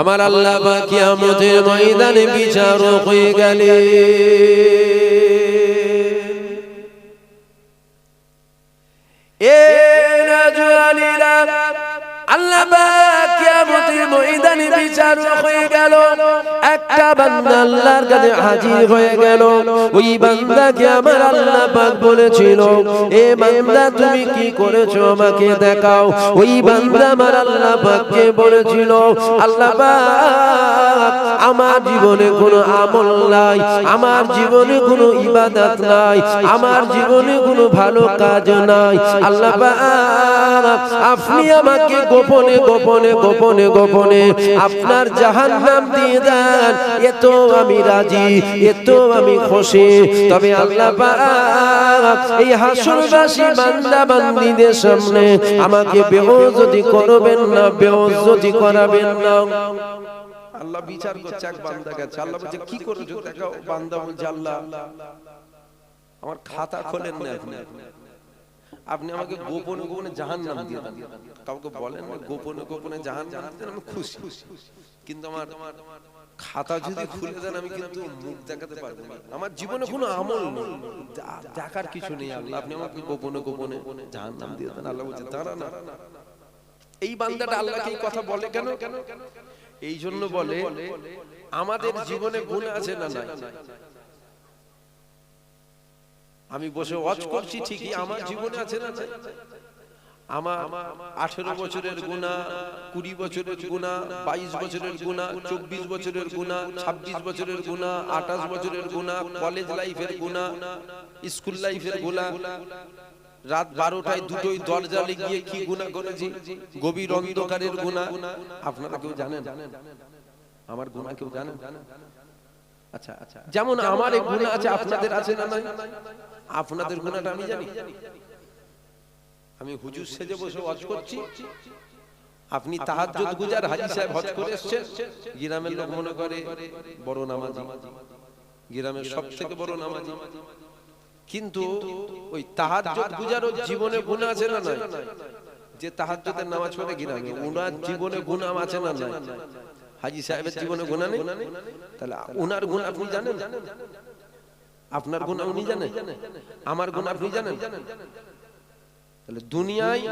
আমার আল্লাহ পাক কিয়ামতের ময়দানে বিচারক হয়ে গেলেন। এ রাজওয়ালিরা, আল্লাহ পাক কিয়ামতের ময়দানে বিচারক হয়ে গেল। একটা বান্দা আল্লাহর কাছে হাজির হয়ে গেল। ওই বান্দাকে আমার আল্লাহ পাক বলেছিল, এ বান্দা তুমি কি করেছো আমাকে দেখাও। ওই বান্দা আমার আল্লাহ পাককে বলেছিল, আল্লাহ পাক আমার জীবনে কোনো আমল নাই, আমার জীবনে কোনো ইবাদত নাই, আমার জীবনে কোনো ভালো কাজ নাই। আল্লাহ পাক আপনি আমাকে গোপনে গোপনে গোপনে গোপনে আপনার জাহান্নাম দিয়ে দেন, এত আমি রাজি, এত আমি খুশি। তবে আল্লাহ পাক এই হাসরবাসী বান্দা বান্দীদের সামনে আমাকে বেইজ্জতি করবেন না, বেইজ্জতি করাবেন না। আল্লাহ বিচার করছে এক বান্দা কাছে। আল্লাহ বলছে কি করেছো দেখাও। বান্দা বলছে, আল্লাহ আমার খাতা খোলেন না, আপনি আমাকে গোপনে গোপনে জাহান্নাম দিয়ে দেন। কাউকে বলেন না গোপনে গোপনে জাহান্নাম দেন, আমি খুশি। কিন্তু আমার খাতা যদি খুলে দেন আমি কিন্তু মুখ দেখাতে পারবো না, আমার জীবনে কোনো আমল নেই, দেখার কিছু নেই। আল্লাহ আপনি আমাকে গোপনে গোপনে জাহান্নাম দিয়ে দেন। আল্লাহ বলছে দাঁড়া না। এই বান্দাটা আল্লাহকে এই কথা বলে কেন? এই জন্য বলে আমাদের জীবনে গুনাহ আছে না নাই? আমি বসে ওয়াজ করছি ঠিকই, আমার জীবনে আছে না নাই? আমার 18 বছরের গুনাহ, 20 বছরের গুনাহ, 22 বছরের গুনাহ, 24 বছরের গুনাহ, 26 বছরের গুনাহ, 28 বছরের গুনাহ, কলেজ লাইফের গুনাহ, স্কুল লাইফের গুনাহ, রাত 12টায় 2টোয় দরজা লাগিয়ে কি গুনাহ করেছি, গভীর অন্ধকারের গুনাহ। আপনারা কেউ জানেন আমার গুনাহ? কেউ জানেন? আচ্ছা আচ্ছা, যেমন আমার এই গুনাহ আছে, আপনাদের আছে না নাই? আপনাদের গুনাহটা আমি জানি। আমি হুজুর সেজে বসে ওয়াজ করছি, আপনি তাহাজ্জুদ গুজার হাজী সাহেব হজ করে এসেছেন, গ্রামের লোক মনে করে বড় নামাজি, গ্রামের সবথেকে বড় নামাজি। কিন্তু ওই তাহাজ্জুদ গুজারও জীবনে গুনাহ আছে না নাই? যে তাহাজ্জুদের নামাজ পড়ে গ্রামে, ওনার জীবনে গুনাহ আছে না নাই? হাজী সাহেবের জীবনে গুনাহ নেই? তাহলে ওনার গুনাহ আপনি জানেন? আপনার গুনাহ উনি জানেন? আমার গুনাহ আপনি জানেন? তাহলে দুনিয়ায়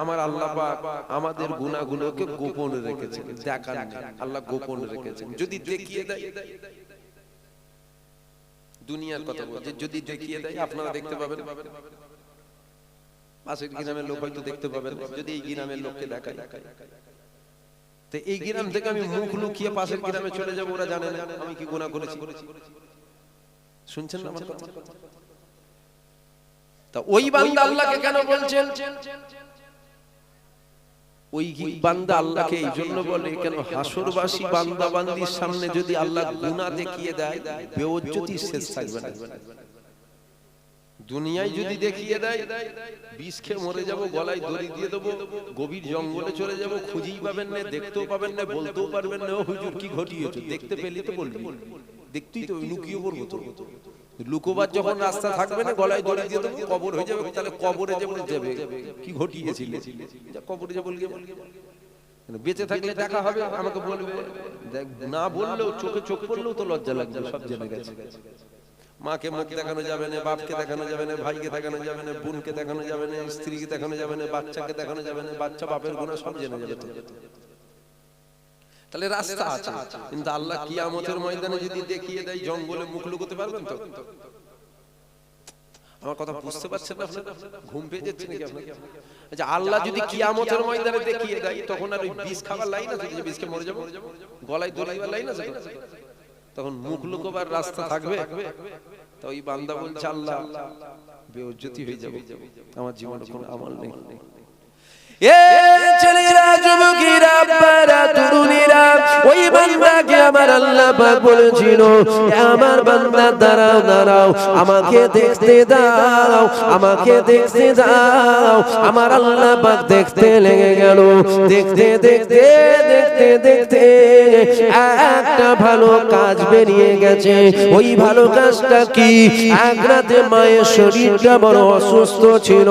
আমার আল্লাহ পাক আমাদের গুনাহগুলোকে গোপনে রেখেছেন, দেখান না। আল্লাহ গোপনে রেখেছেন। যদি দেখিয়ে দেয়, দুনিয়ার কথা বলছে, যদি দেখিয়ে দেয় আপনারা দেখতে পাবেন, পাশের গ্রামের লোক হয়তো দেখতে পাবেন। যদি এই গ্রামের লোককে দেখায়, তো এই গ্রাম থেকে আমি মুখ লুকিয়ে পাশের গ্রামে চলে যাব, ওরা জানে না আমি কি গুনাহ করেছি। শুনছেন না আমার কথা? তা ওই বান্দা আল্লাহকে কেন বলছেন? ওই বান্দা আল্লাহকে এই জন্য বলে কেন, হাসরবাসী বান্দা বান্দির সামনে যদি আল্লাহ গুনাহ দেখিয়ে দেয়, বেইজ্জতি শেষ থাকবে না। দুনিয়ায় যদি দেখিয়ে দেয়, বিষ খেয়ে মরে যাব, গলায় দড়ি দিয়ে দেবো, গভীর জঙ্গলে চলে যাব, খুঁজেই পাবেন না, দেখতেও পাবেন না, বলতেও পারবেন না ও হুজুর কি ঘটিয়েছে। দেখতে পেলে তো বলবি, দেখতেই তো লুকিয়ে পড়বো। তো লুকোবার যখন রাস্তা থাকবে না, গলায় দড়ি দিয়ে দেবো, কবর হয়ে যাবে। তাহলে কবরে যে বলে যাবে কি ঘটিয়েছিল, কবরে যে বলবে। বেঁচে থাকলে দেখা হবে, আমাকে বলবে, না বললেও চোখে চোখ পড়লেও তো লজ্জা লাগবে, সব জেনে গেছে। মাকে মুখ দেখানো যাবে না, বাপকে দেখানো যাবে না, ভাইকে দেখানো যাবে না, বোনকে দেখানো যাবে না, স্ত্রীকে দেখানো যাবে না, বাচ্চাকে দেখানো যাবে না, বাচ্চা বাপের গুনাহ সব জেনে যাবে। তাহলে রাস্তা আছে, কিন্তু আল্লাহ কিয়ামতের ময়দানে যদি দেখিয়ে দেয়, জঙ্গলে মুখ লুকোতে পারবেন তো? আমার কথা বুঝতে পারছেন না আপনারা? ঘুম পেয়ে যাচ্ছে নাকি আপনাদের? আচ্ছা, আল্লাহ যদি কিয়ামতের ময়দানে দেখিয়ে দেয়, তখন আর ওই বিষ খাবার লাইন আছে যে বিষ খেয়ে মরে যাব, গলায় দড়িবার লাইন আছে? তখন মুখ লুকোবার রাস্তা থাকবে? তো ওই বান্দা বলছে, আল্লাহ বেইজ্জতি হয়ে যাবে, আমার জীবনে কোনো আমল নেই। এ ছেলেরা, যুবকেরা, আব্বারা, তরুণীরা, ওই বান্দাকে আমার আল্লাহ পাক বলেছিল আমার বান্দা দাঁড়াও দাঁড়াও আমাকে দেখতে দাও আমাকে দেখতে দাও আমার আল্লাহ পাক দেখতে লেগে গেল দেখতে দেখতে দেখতে দেখতে একটা ভালো কাজ বেরিয়ে গেছে ওই ভালো কাজটা কি এক রাতে মায়ের শরীরটা বড় অসুস্থ ছিল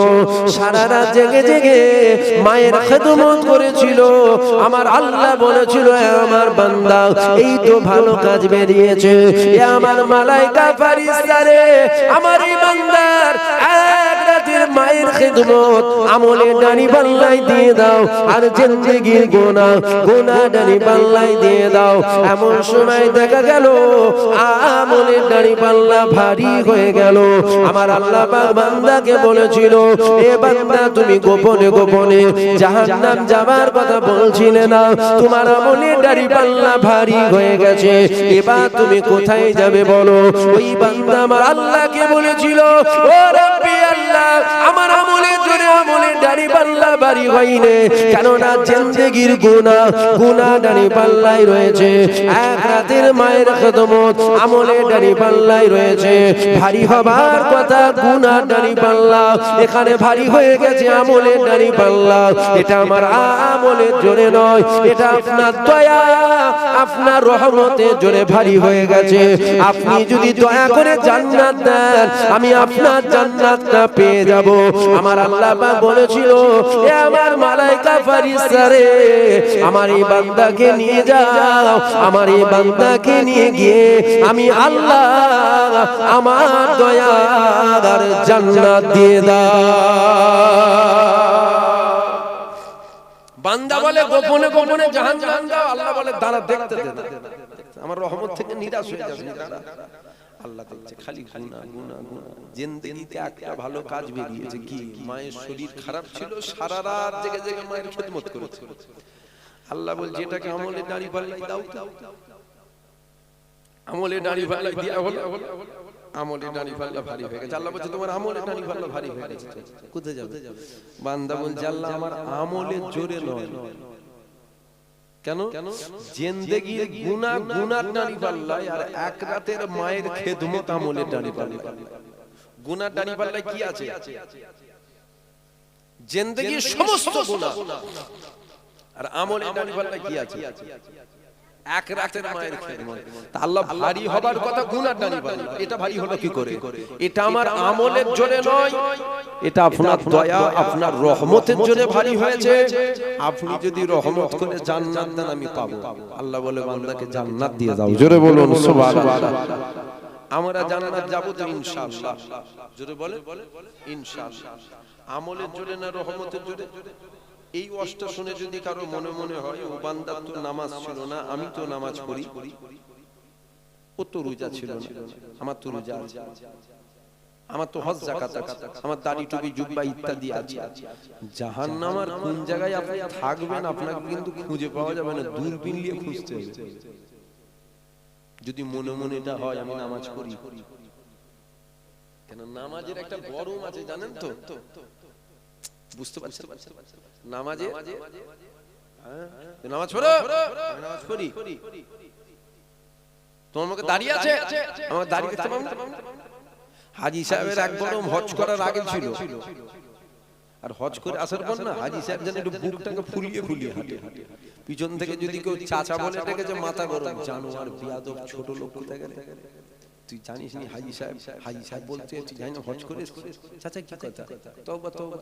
সারা রাত জেগে জেগে মায়ের খেদমত করেছিল আমার আল্লাহ বলেছিল আমার বান্দা এই তো ভালো কাজ বেরিয়েছে এ আমার মালাইকা ফেরেশতা রে আমার এই বান্দার এক রাতের মায়ের খেদমত আমলে ডানি পাল্লাই দিয়ে দাও আর জিন্দেগির গুনাহ ডানি পাল্লাই দিয়ে দাও এমন সময় দেখা গেল আমলে ডানি পাল্লা ভারী হয়ে গেল আমার আল্লাহ পাক বান্দাকে বলেছিল এ বান্দা তুমি গোপনে গোপনে জাহান্নাম যাবার কথা বলছিলে না তোমার আমলে ডানি পাল্লা ভারী হয়ে গেছে এবার তুমি কোথায় যাবে বলো ওই বান্দা আমার আল্লাহকে বলেছিল ও রব্বি আল্লাহ আমার আমলের জোরে আমলের ডানি পাল্লা ভারী হয়নি কেননা জিন্দেগির গুনাহ ডানি পাল্লাই রয়েছে এক রাতের মায়ের খেদমত আমলের ডানি পাল্লাই রয়েছে ভারী হবার কথা গুনাহ ডানি পাল্লা এখানে ভারী হয়ে গেছে আমলের ডানি পাল্লা এটা আমার আমলের জোরে নয় এটা আপনার দয়া আপনার রহমতের জোরে ভারী হয়ে গেছে আপনি যদি দয়া করে জান্নাত দেন আমি আপনার জান্নাতটা পেয়ে যাব আমার আল্লাহ পাক বলেছিল এ আমার মালাইকা ফেরেশতা রে আমার এই বান্দাকে নিয়ে যাও আমার এই বান্দাকে নিয়ে গিয়ে আমি আল্লাহ আমার দয়ার জান্নাত দিয়ে দাও বান্দা বলে গোপনে গোপনে জাহান্নাম দাও আল্লাহ বলে দাঁড়া দেখতে দে আমার রহমত থেকে নিরাশ হয়ে যাবে আল্লাহ দেখছে খালি গুনাহ জিন্দেগিতে একটা ভালো কাজ বেরিয়েছে কি মায়ের শরীর খারাপ ছিল সারা রাত জেগে জেগে মায়ের খেদমত করেছে আল্লাহ বলছে এটাকে আমলে দাড়ি পাল্লাই দাও আমলে দাড়ি পাল্লাই দিয়া হলো আমলে দাড়ি পাল্লা ভারী হয়ে গেছে আল্লাহ বলছে তোমার আমলে দাড়ি পাল্লা ভারী হয়ে গেছে কোথায় যাবে বান্দা বলছে আল্লাহ আমার আমলের জোরে নয় কেন জিন্দেগির গুনার দাড়ি পাল্লাই আর এক রাতের মায়ের খেদমত আমলের দাড়ি পাল্লাই গুনার দাড়ি পাল্লাই কি আছে জিন্দেগির সমস্ত গুনাহ আর আমলের দাড়ি পাল্লাই কি আছে এক রাতের মায়ের খেদমত তা আল্লাহ ভারী হবার কথা গুনার দাড়ি পাল্লা এটা ভারী হলো কি করে এটা আমার আমলের জোরে নয় এটা আপনার দয়া আপনার রহমতের জোরে ভারী হয়েছে আপনি যদি রহমত করে জান্নাত দেন আমি পাবো আল্লাহ বলে বান্দাকে জান্নাত দিয়ে দাও জোরে বলুন সুবহানাল্লাহ আমরা জান্নাত যাব তো ইনশাআল্লাহ জোরে বলে ইনশাআল্লাহ আমলের জোরে না রহমতের জোরে এই ওয়াজটা শুনে যদি কারো মনে মনে হয় ও বান্দার তো নামাজ ছিল না আমি তো নামাজ পড়ি ও তো রোজা ছিল না আমার তো রোজা আছে আমার তো হজ যাকাত আছে আমার দাড়ি টুপি জুব্বা ইত্যাদি আছে জাহান্নামের কোন জায়গায় আপনি থাকবেন আপনাকে কিন্তু খুঁজে পাওয়া যাবে না দূরবীন নিয়ে খুঁজতে হবে যদি মনে মনে এটা হয় আমি নামাজ পড়ি কেন নামাজের একটা গরম আছে জানেন তো বুঝতে পারছেন নামাজে নামাজ পড়ো নামাজ পড়ি তোমার মুখে দাঁড়িয়ে আছে আমার দাঁড়িয়ে দেখতে পাবো হাজী সাহেবের এক গরম হজ করার আগে ছিল আর হজ করে আসার পর না হাজী সাহেব যেন একটু বুকটাকে ফুলিয়ে ফুলিয়ে হাঁটে পিছন থেকে যদি কেউ চাচা বলে ডেকেছে মাথা গরম জানোয়ার বিয়াদব ছোট লোক কোথায় গেলে তুই জানিস নি হাজী সাহেব বলতে তুই জানি না হজ করে চাচা কি কথা তওবা তওবা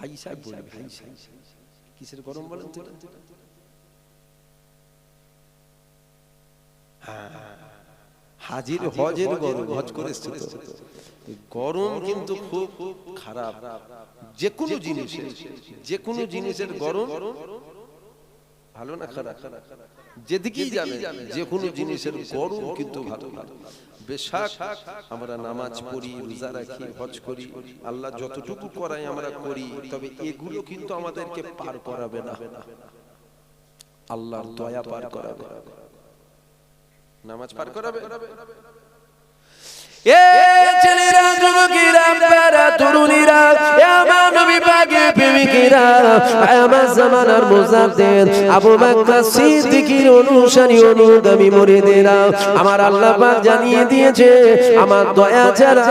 হাজী সাহেব বলবে হাজী সাহেব কিসের গরম বলেন তো হ্যাঁ হাজির হজের গরম হজ করে গরম কিন্তু খুব খারাপ যে কোনো জিনিসের গরম ভালো না খারাপ যেদিকেই যাবে যে কোনো জিনিসের গরম কিন্তু ভালো না বেশক আমরা নামাজ পড়ি রোজা রাখি হজ করি আল্লাহ যতটুকু করায় আমরা করি তবে এগুলো কিন্তু আমাদেরকে পার করাবে না আল্লাহর দয়া পার করাবে নামাজ পার করাবে এ ছেলেরা যুবকেরা বারা তরুণীরা এ আমার নবী পাকের প্রেমিকেরা, আমার জামানার মুজাদ্দিদ আবু বকর সিদ্দিকীর অনুসারী অনুগামী মুরিদেরা, আমার আল্লাহ পাক জানিয়ে দিয়েছে আমার দয়া ছাড়া,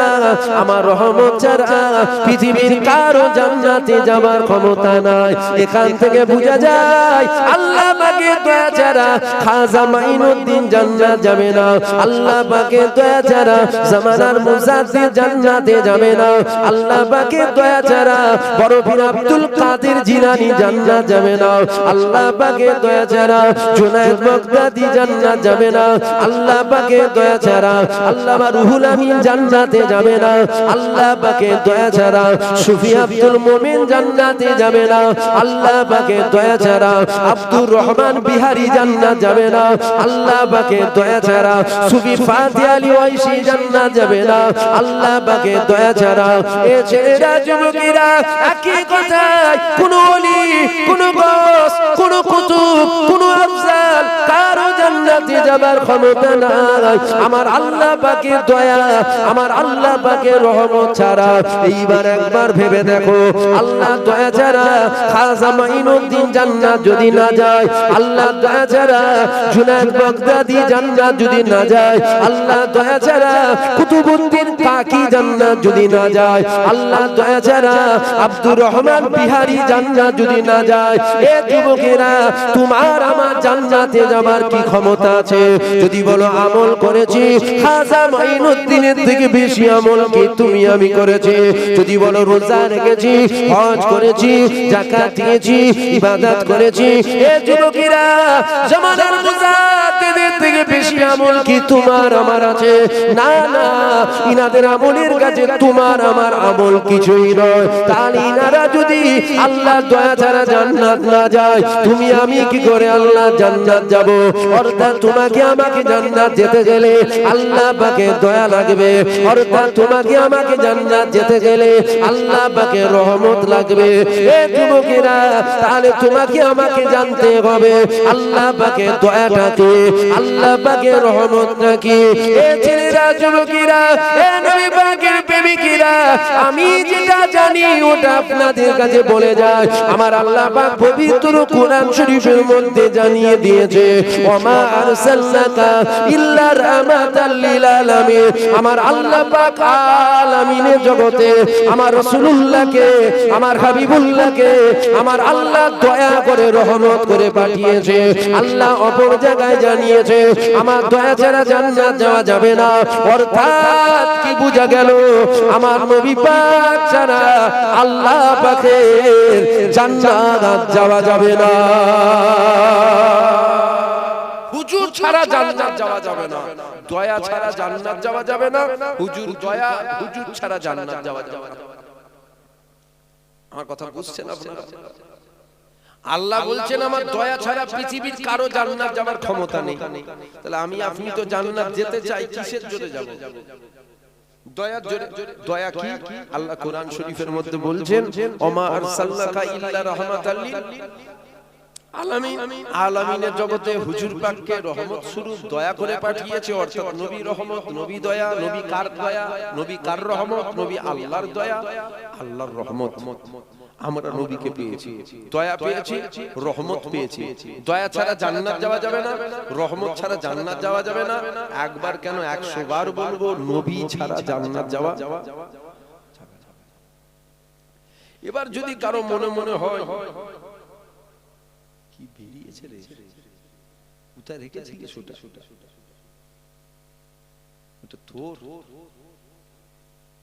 আমার রহমত ছাড়া পৃথিবীর কারো জান্নাতে যাবার ক্ষমতা নাই। এখান থেকে বোঝা যায় আল্লাহ পাকের দয়া ছাড়া খাজা মাইনুদ্দিন জান্নাত যাবে না, আল্লাহ পাকের দয়া ছাড়া জামানার মুজাদ্দিদ জান্নাতে যাবে না, আল্লাহ পাকের দয়া ছাড়া বড় পীর আব্দুল কাদের জিলানী জান্নাত যাবে না, আল্লাহ পাকের দয়া ছাড়া জুনায়েদ বাগদাদি জান্নাত যাবে না, আল্লাহ পাকের দয়া ছাড়া আল্লামা রুহুল আমিন জান্নাতে যাবে না, আল্লাহ পাকের দয়া ছাড়া সুফি আব্দুল মুমিন জান্নাতে যাবে না, আল্লাহ পাকের দয়া ছাড়া আব্দুর রহমান বিহারী জান্নাত যাবে না, আল্লাহ পাকের দয়া ছাড়া সুফি ফাতি আলী ওয়াইসি জান্নাত যাবে না, আল্লাহ পাকের দয়া ছাড়া এ ছেলেরা যুবকেরা একই কথায় কোন ওলি, কোন গস, কোন কুতুব, কোন আফজাল কারো জান্নাতে যাবার ক্ষমতা নাই আমার আল্লাহ পাকের দয়া, আমার আল্লাহ পাকের রহমত ছাড়া। এইবার একবার ভেবে দেখো, আল্লাহ দয়া ছাড়া খাজা মাইনুদ্দিন জান্নাত যদি না যায়, আল্লাহ দয়া ছাড়া জুনায়েদ বাগদাদি জান্নাত যদি না যায়, আল্লাহ দয়া ছাড়া কুতুবউদ্দিন কাকি জান্নাত যদি না যায়, আল্লাহ দয়া ছাড়া আব্দুর রহমান বিহারী জান্নাত যদি না যায়, এ যুবকেরা তোমার আমার জান্নাতে যাবার কি ক্ষমতা আছে? যদি বলো আমল করেছি, খাজা মাইনুদ্দিনের থেকে বেশি আমল কি তুমি আমি করেছি? যদি বলো রোজা রেখেছি, হজ করেছি, যাকাত দিয়েছি, ইবাদত করেছি, এ যুবকেরা জামানার মুজাদ্দিদের থেকে বেশি আমল কি তোমার আমার আছে? না না, ইনাদের আমলের কাছে তোমার আমার আমল কিছুই নয়। তাহলে ইনারা যদি আল্লাহ দয়া ছাড়া জান্নাত না যায়, তুমি আমি কি করে আল্লাহ জান্নাত যাব? অর্থাৎ তোমাকে আমাকে জান্নাত যেতে গেলে আল্লাহ পাকের দয়া লাগবে, অর্থাৎ তোমাকে আমাকে জান্নাত যেতে গেলে আল্লাহ পাকের রহমত লাগবে। এ যুবকেরা তাহলে তোমাকে আমাকে জানতে হবে আল্লাহ পাকের দয়াটা কি, আল্লাহ পাকের রহমতটা কি। এ ছেলেরা যুবকেরা, এ নবী পাকের প্রেমিকেরা, আমি যেটা জানি ওটা আপনাদের কাছে বলে যায়। আমার আল্লাহ পাক পবিত্র কোরআন শরীফের মধ্যে জানিয়ে দিয়েছে, ওমা আরসালনাকা ইল্লা রাহমাতাল লিল আলামিন। আমার আল্লাহ পাক আলামিনের জগতে আমার রাসূলুল্লাহকে, আমার হাবিবুল্লাহকে আমার আল্লাহ দয়া করে রহমত করে পাঠিয়েছে। আল্লাহ অপর জায়গায় জানিয়েছে আমার দয়া ছাড়া জান্নাত যাওয়া যাবে না। অর্থাৎ কি বোঝা গেল? আমার নবী পাক ছাড়া আল্লাহ পাকের জান্নাত যাওয়া যাবে না, হুজুর ছাড়া জান্নাত যাওয়া যাবে না, দয়া ছাড়া জান্নাত যাওয়া যাবে না, হুজুর দয়া, হুজুর ছাড়া জান্নাত যাওয়া যাবে না। আমার কথা বুঝছেন আপনারা? আল্লাহ বলছেন আমার দয়া ছাড়া পৃথিবীর কারো জান্নাত যাবার ক্ষমতা নেই। তাহলে আমি আপনি তো জান্নাত যেতে চাই, কিসের জোরে যাব? দয়ার জোরে। দয়া কি? আল্লাহ কোরআন শরীফের মধ্যে বলছেন, ওমা আরসালনাকা ইল্লা রাহমাতাল লিল আলামিন। আলামিনের জগতে হুজুর পাককে রহমত স্বরূপ দয়া করে পাঠিয়েছে। অর্থাৎ নবী রহমত, নবী দয়া। নবী কার দয়া? নবী কার রহমত? নবী আল্লাহর দয়া, আল্লাহর রহমত। আমরা নবীকে পেয়েছি, দয়া পেয়েছি, রহমত পেয়েছি। দয়া ছাড়া জান্নাত যাওয়া যাবে না, রহমত ছাড়া জান্নাত যাওয়া যাবে না। একবার কেন 100 বার বলবো, নবী ছাড়া জান্নাত যাওয়া। এবার যদি কারো মনে মনে হয় কি বেরিয়েছে রে, কোথায় রেখেছিস ওটা? ওটা তোর,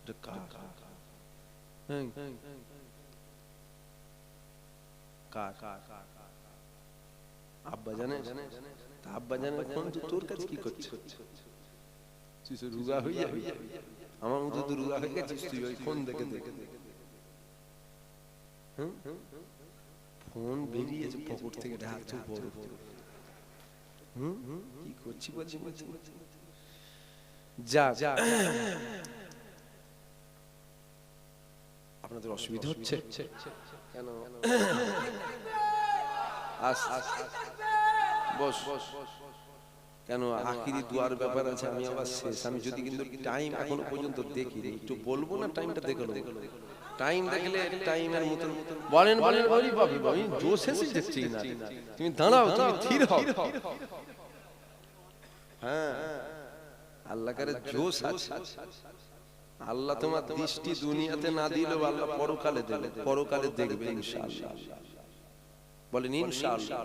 ওটা কার? আব্বা জানে? আব্বা জানে ফোন তোর কাছে কি করছে? তুই তো রুগা হয়ে যাবি, আমার মতো তো রুগা হয়ে গেছিস তুই ওই ফোন দেখে দেখে। ফোন বেরিয়েছে পকেট থেকে, ঢাকছে বড়। কি করছি বলছি? যা যা, আপনাদের অসুবিধা হচ্ছে কেন? বস কেন? আখিরি দুয়ার ব্যাপার আছে, আমি আবার শেষ। আমি যদি কিন্তু টাইম এখনো পর্যন্ত দেখিনি, একটু বলবো না টাইমটা দেখে নেবো। টাইম দেখলে টাইমের মতন বলেন বলেন ওই বাবু আমি জোশ এসে যাচ্ছি না, তুমি দাঁড়াও, তুমি স্থির হও। হ্যাঁ, আল্লাহ করে জোশ আছে। আল্লাহ তোমার দৃষ্টি দুনিয়াতে না দিলেও আল্লাহ পরকালে দেবে, পরকালে দেখবে ইনশাআল্লাহ। বলেন ইনশাআল্লাহ।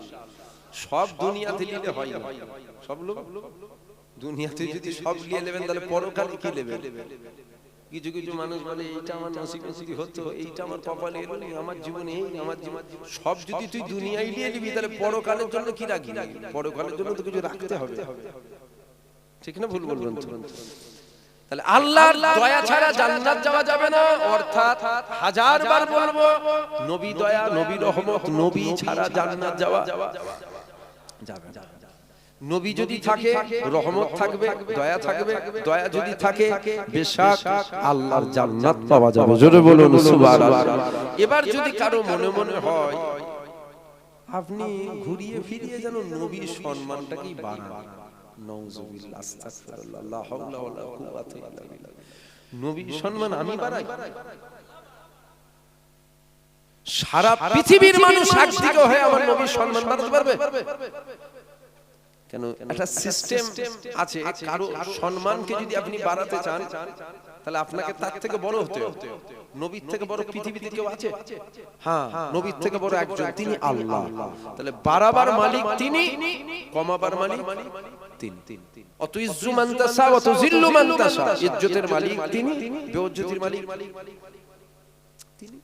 সব দুনিয়াতে নিলে হয় না, সব লোক দুনিয়াতে যদি সব নিয়ে নেবেন তাহলে পরকালে কি নেবেন? কিছু কিছু মানুষ বলে এইটা আমার নসিবে যদি হতো, এইটা আমার কপালে এলো না, আমার জীবনে এই, আমার জীবন। সব যদি তুই দুনিয়ায় নিয়ে নিবি তাহলে পরকালের জন্য কি রাখবি? পরকালের জন্য তো কিছু রাখতে হবে, ঠিক না? ভুল বলবেন? তাহলে আল্লাহর দয়া ছাড়া জান্নাত যাওয়া যাবে না। অর্থাৎ হাজারবার বলবো, নবী দয়া, নবী রহমত, নবী ছাড়া জান্নাত যাওয়া যাবে না। নবী যদি থাকে রহমত থাকবে, দয়া থাকবে, দয়া যদি থাকে বেশক আল্লাহর জান্নাত পাওয়া যাবে। জোরে বলুন সুবহানাল্লাহ। এবার যদি কারো মনে মনে হয় আপনি ঘুরিয়ে ফিরিয়ে যেন নবীর সম্মানটাকেই বাড়ান, নাউযুবিল্লাহ, আস্তাগফিরুল্লাহ, লা হাওলা ওয়ালা কুওয়াতা ইল্লা বিল্লাহ। নবীর সম্মান আমি বাড়াই? সারা পৃথিবীর মানুষ একদিকে হয়ে আমার নবীর সম্মান বাড়াতে পারবে? কেন? একটা সিস্টেম আছে। কারো সম্মানকে যদি আপনি বাড়াতে চান তাহলে আপনাকে তার থেকে বড় হতে হবে। নবীর থেকে বড় পৃথিবীতে কেউ আছে? হ্যাঁ, নবীর থেকে বড় একজন, তিনি আল্লাহ। তাহলে বাড়াবার মালিক তিনি, কমাবার মালিক তিনি। অত ইজ্জু মান তাশা ওয়া তুযিল্লু মান তাশা, ইজ্জতের মালিক তিনি, বেইজ্জতির মালিক তিনি।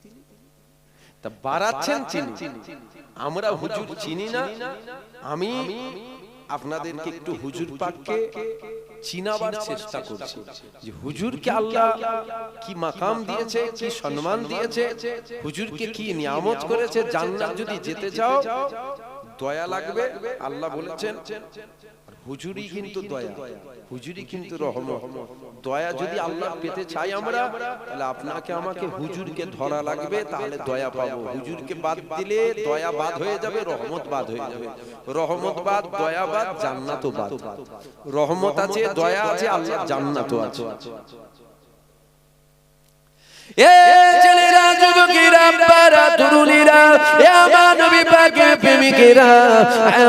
তা বাড়াচ্ছেন তিনি। আমরা হুজুর চিনি না। আমি আপনাদেরকে একটু হুজুর পাককে চিনাবার চেষ্টা করছি যে হুজুরকে আল্লাহ কি মাকাম দিয়েছে, কি সম্মান দিয়েছে, হুজুরকে কি নিয়ামত করেছে। জান্নাত যদি যেতে চাও দয়া লাগবে। আল্লাহ বলেছেন হুজুরি কিন্তু দয়া, হুজুরি কিন্তু রহমত। দয়া যদি আল্লাহ পেতে চাই আমরা, তাহলে আপনাকে আমাকে হুজুরকে ধরা লাগবে, তাহলে দয়া পাবো। হুজুরকে বাদ দিলে দয়া বাদ হয়ে যাবে, রহমত বাদ হয়ে যাবে। রহমত বাদ, দয়া বাদ, জান্নাতও বাদ। রহমত আছে, দয়া আছে, আল্লাহ জান্নাতও আছে। এ ছেলেরা, যুবকেরা, আব্বারা, তরুণীরা, এ আমার নবী পাকের প্রেমিকেরা,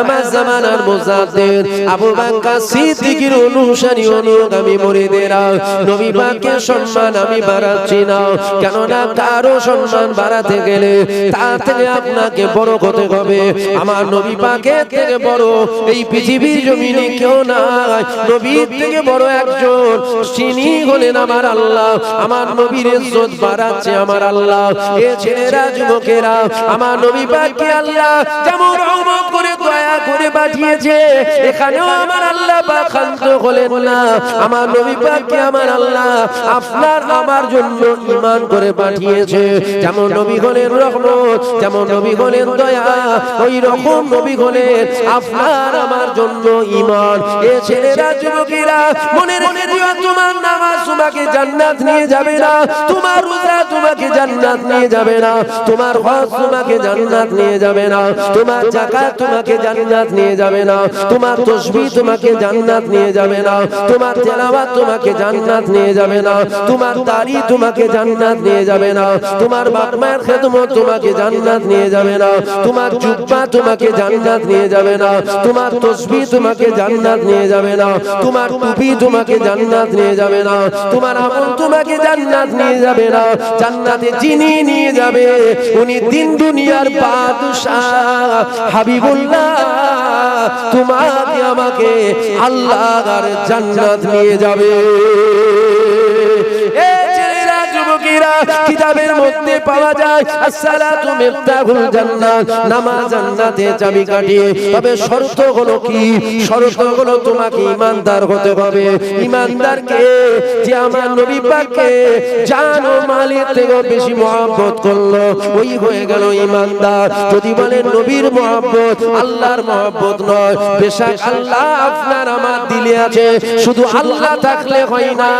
আমার জামানার মুজাদ্দিদ আবু বকর সিদ্দিকের অনুসারী অনুগামী মুরিদেরা, নবী পাকের সম্মান আমি বাড়াচ্ছি না। কেননা কারো সম্মান বাড়াতে গেলে তার থেকে আপনাকে বড় হতে হবে। আমার নবী পাকের থেকে বড় এই পৃথিবীর জমিনে কেউ নাই। নবীর থেকে বড় একজন, তিনি হলেন আমার আল্লাহ। আমার নবীর ইজ্জত বাড়াচ্ছে আমার আল্লাহ। এ ছেলেরা, যুবকেরা, আমার নবী পাককে আল্লাহ যেমন রহমত করে দয়া করে পাঠিয়েছে, এখানেও আমার আল্লাহ পাক শান্ত হলেন না। আমার নবী পাককে আমার আল্লাহ আপনার আমার জন্য ঈমান করে পাঠিয়েছে। যেমন নবী হলেন রহমত, যেমন নবী হলেন দয়া, ওই রকম নবী হলেন আপনার আমার জন্য ঈমান। এ ছেলেরা, যুবকেরা, মনে রেখে দিও, তোমার নামাজ তোমাকে জান্নাত নিয়ে যাবে না, তোমার রোজা তোমাকে জান্নাত নিয়ে যাবে না, তোমার হজ তোমাকে জান্নাত নিয়ে যাবে না, তোমার যাকাত তোমাকে জান্নাত নিয়ে যাবে না, তোমার তাসবিহ তোমাকে জান্নাত নিয়ে যাবে না, তোমার তেলাওয়াত তোমাকে জান্নাত নিয়ে যাবে না, তোমার দাড়ি তোমাকে জান্নাত নিয়ে যাবে না, তোমার বাপ মায়ের খেদমত তোমাকে জান্নাত নিয়ে যাবে না, তোমার জুব্বা তোমাকে জান্নাত নিয়ে যাবে না, তোমার তাসবিহ তোমাকে জান্নাত নিয়ে যাবে না, তোমার টুপি তোমাকে জান্নাত নিয়ে যাবে না, তোমার আমল তোমাকে জান্নাত নিয়ে যাবে না। জান্নাতে যিনি নিয়ে যাবে উনি দিন দুনিয়ার বাদশাহ হাবিবুল্লাহ, তোমাকে আমাকে আল্লাহর জান্নাত নিয়ে যাবে। কিতাবের মধ্যে পাওয়া যায় আসসালাতু মিফতাহুল জান্নাত, নামাজ জান্নাতের চাবিকাঠি। তবে শর্ত হলো কি? শর্ত হলো তোমাকে ঈমানদার হতে হবে। ঈমানদারকে যে আমার নবী পাককে জান ও মালের থেকে বেশি মহব্বত করলো, ওই হয়ে গেল ঈমানদার। যদি বলেন নবীর মহব্বত আল্লাহর মহব্বত নয়, বেশক আল্লাহ আপনার আমার দিলে আছে, শুধু আল্লাহ থাকলে হয় না,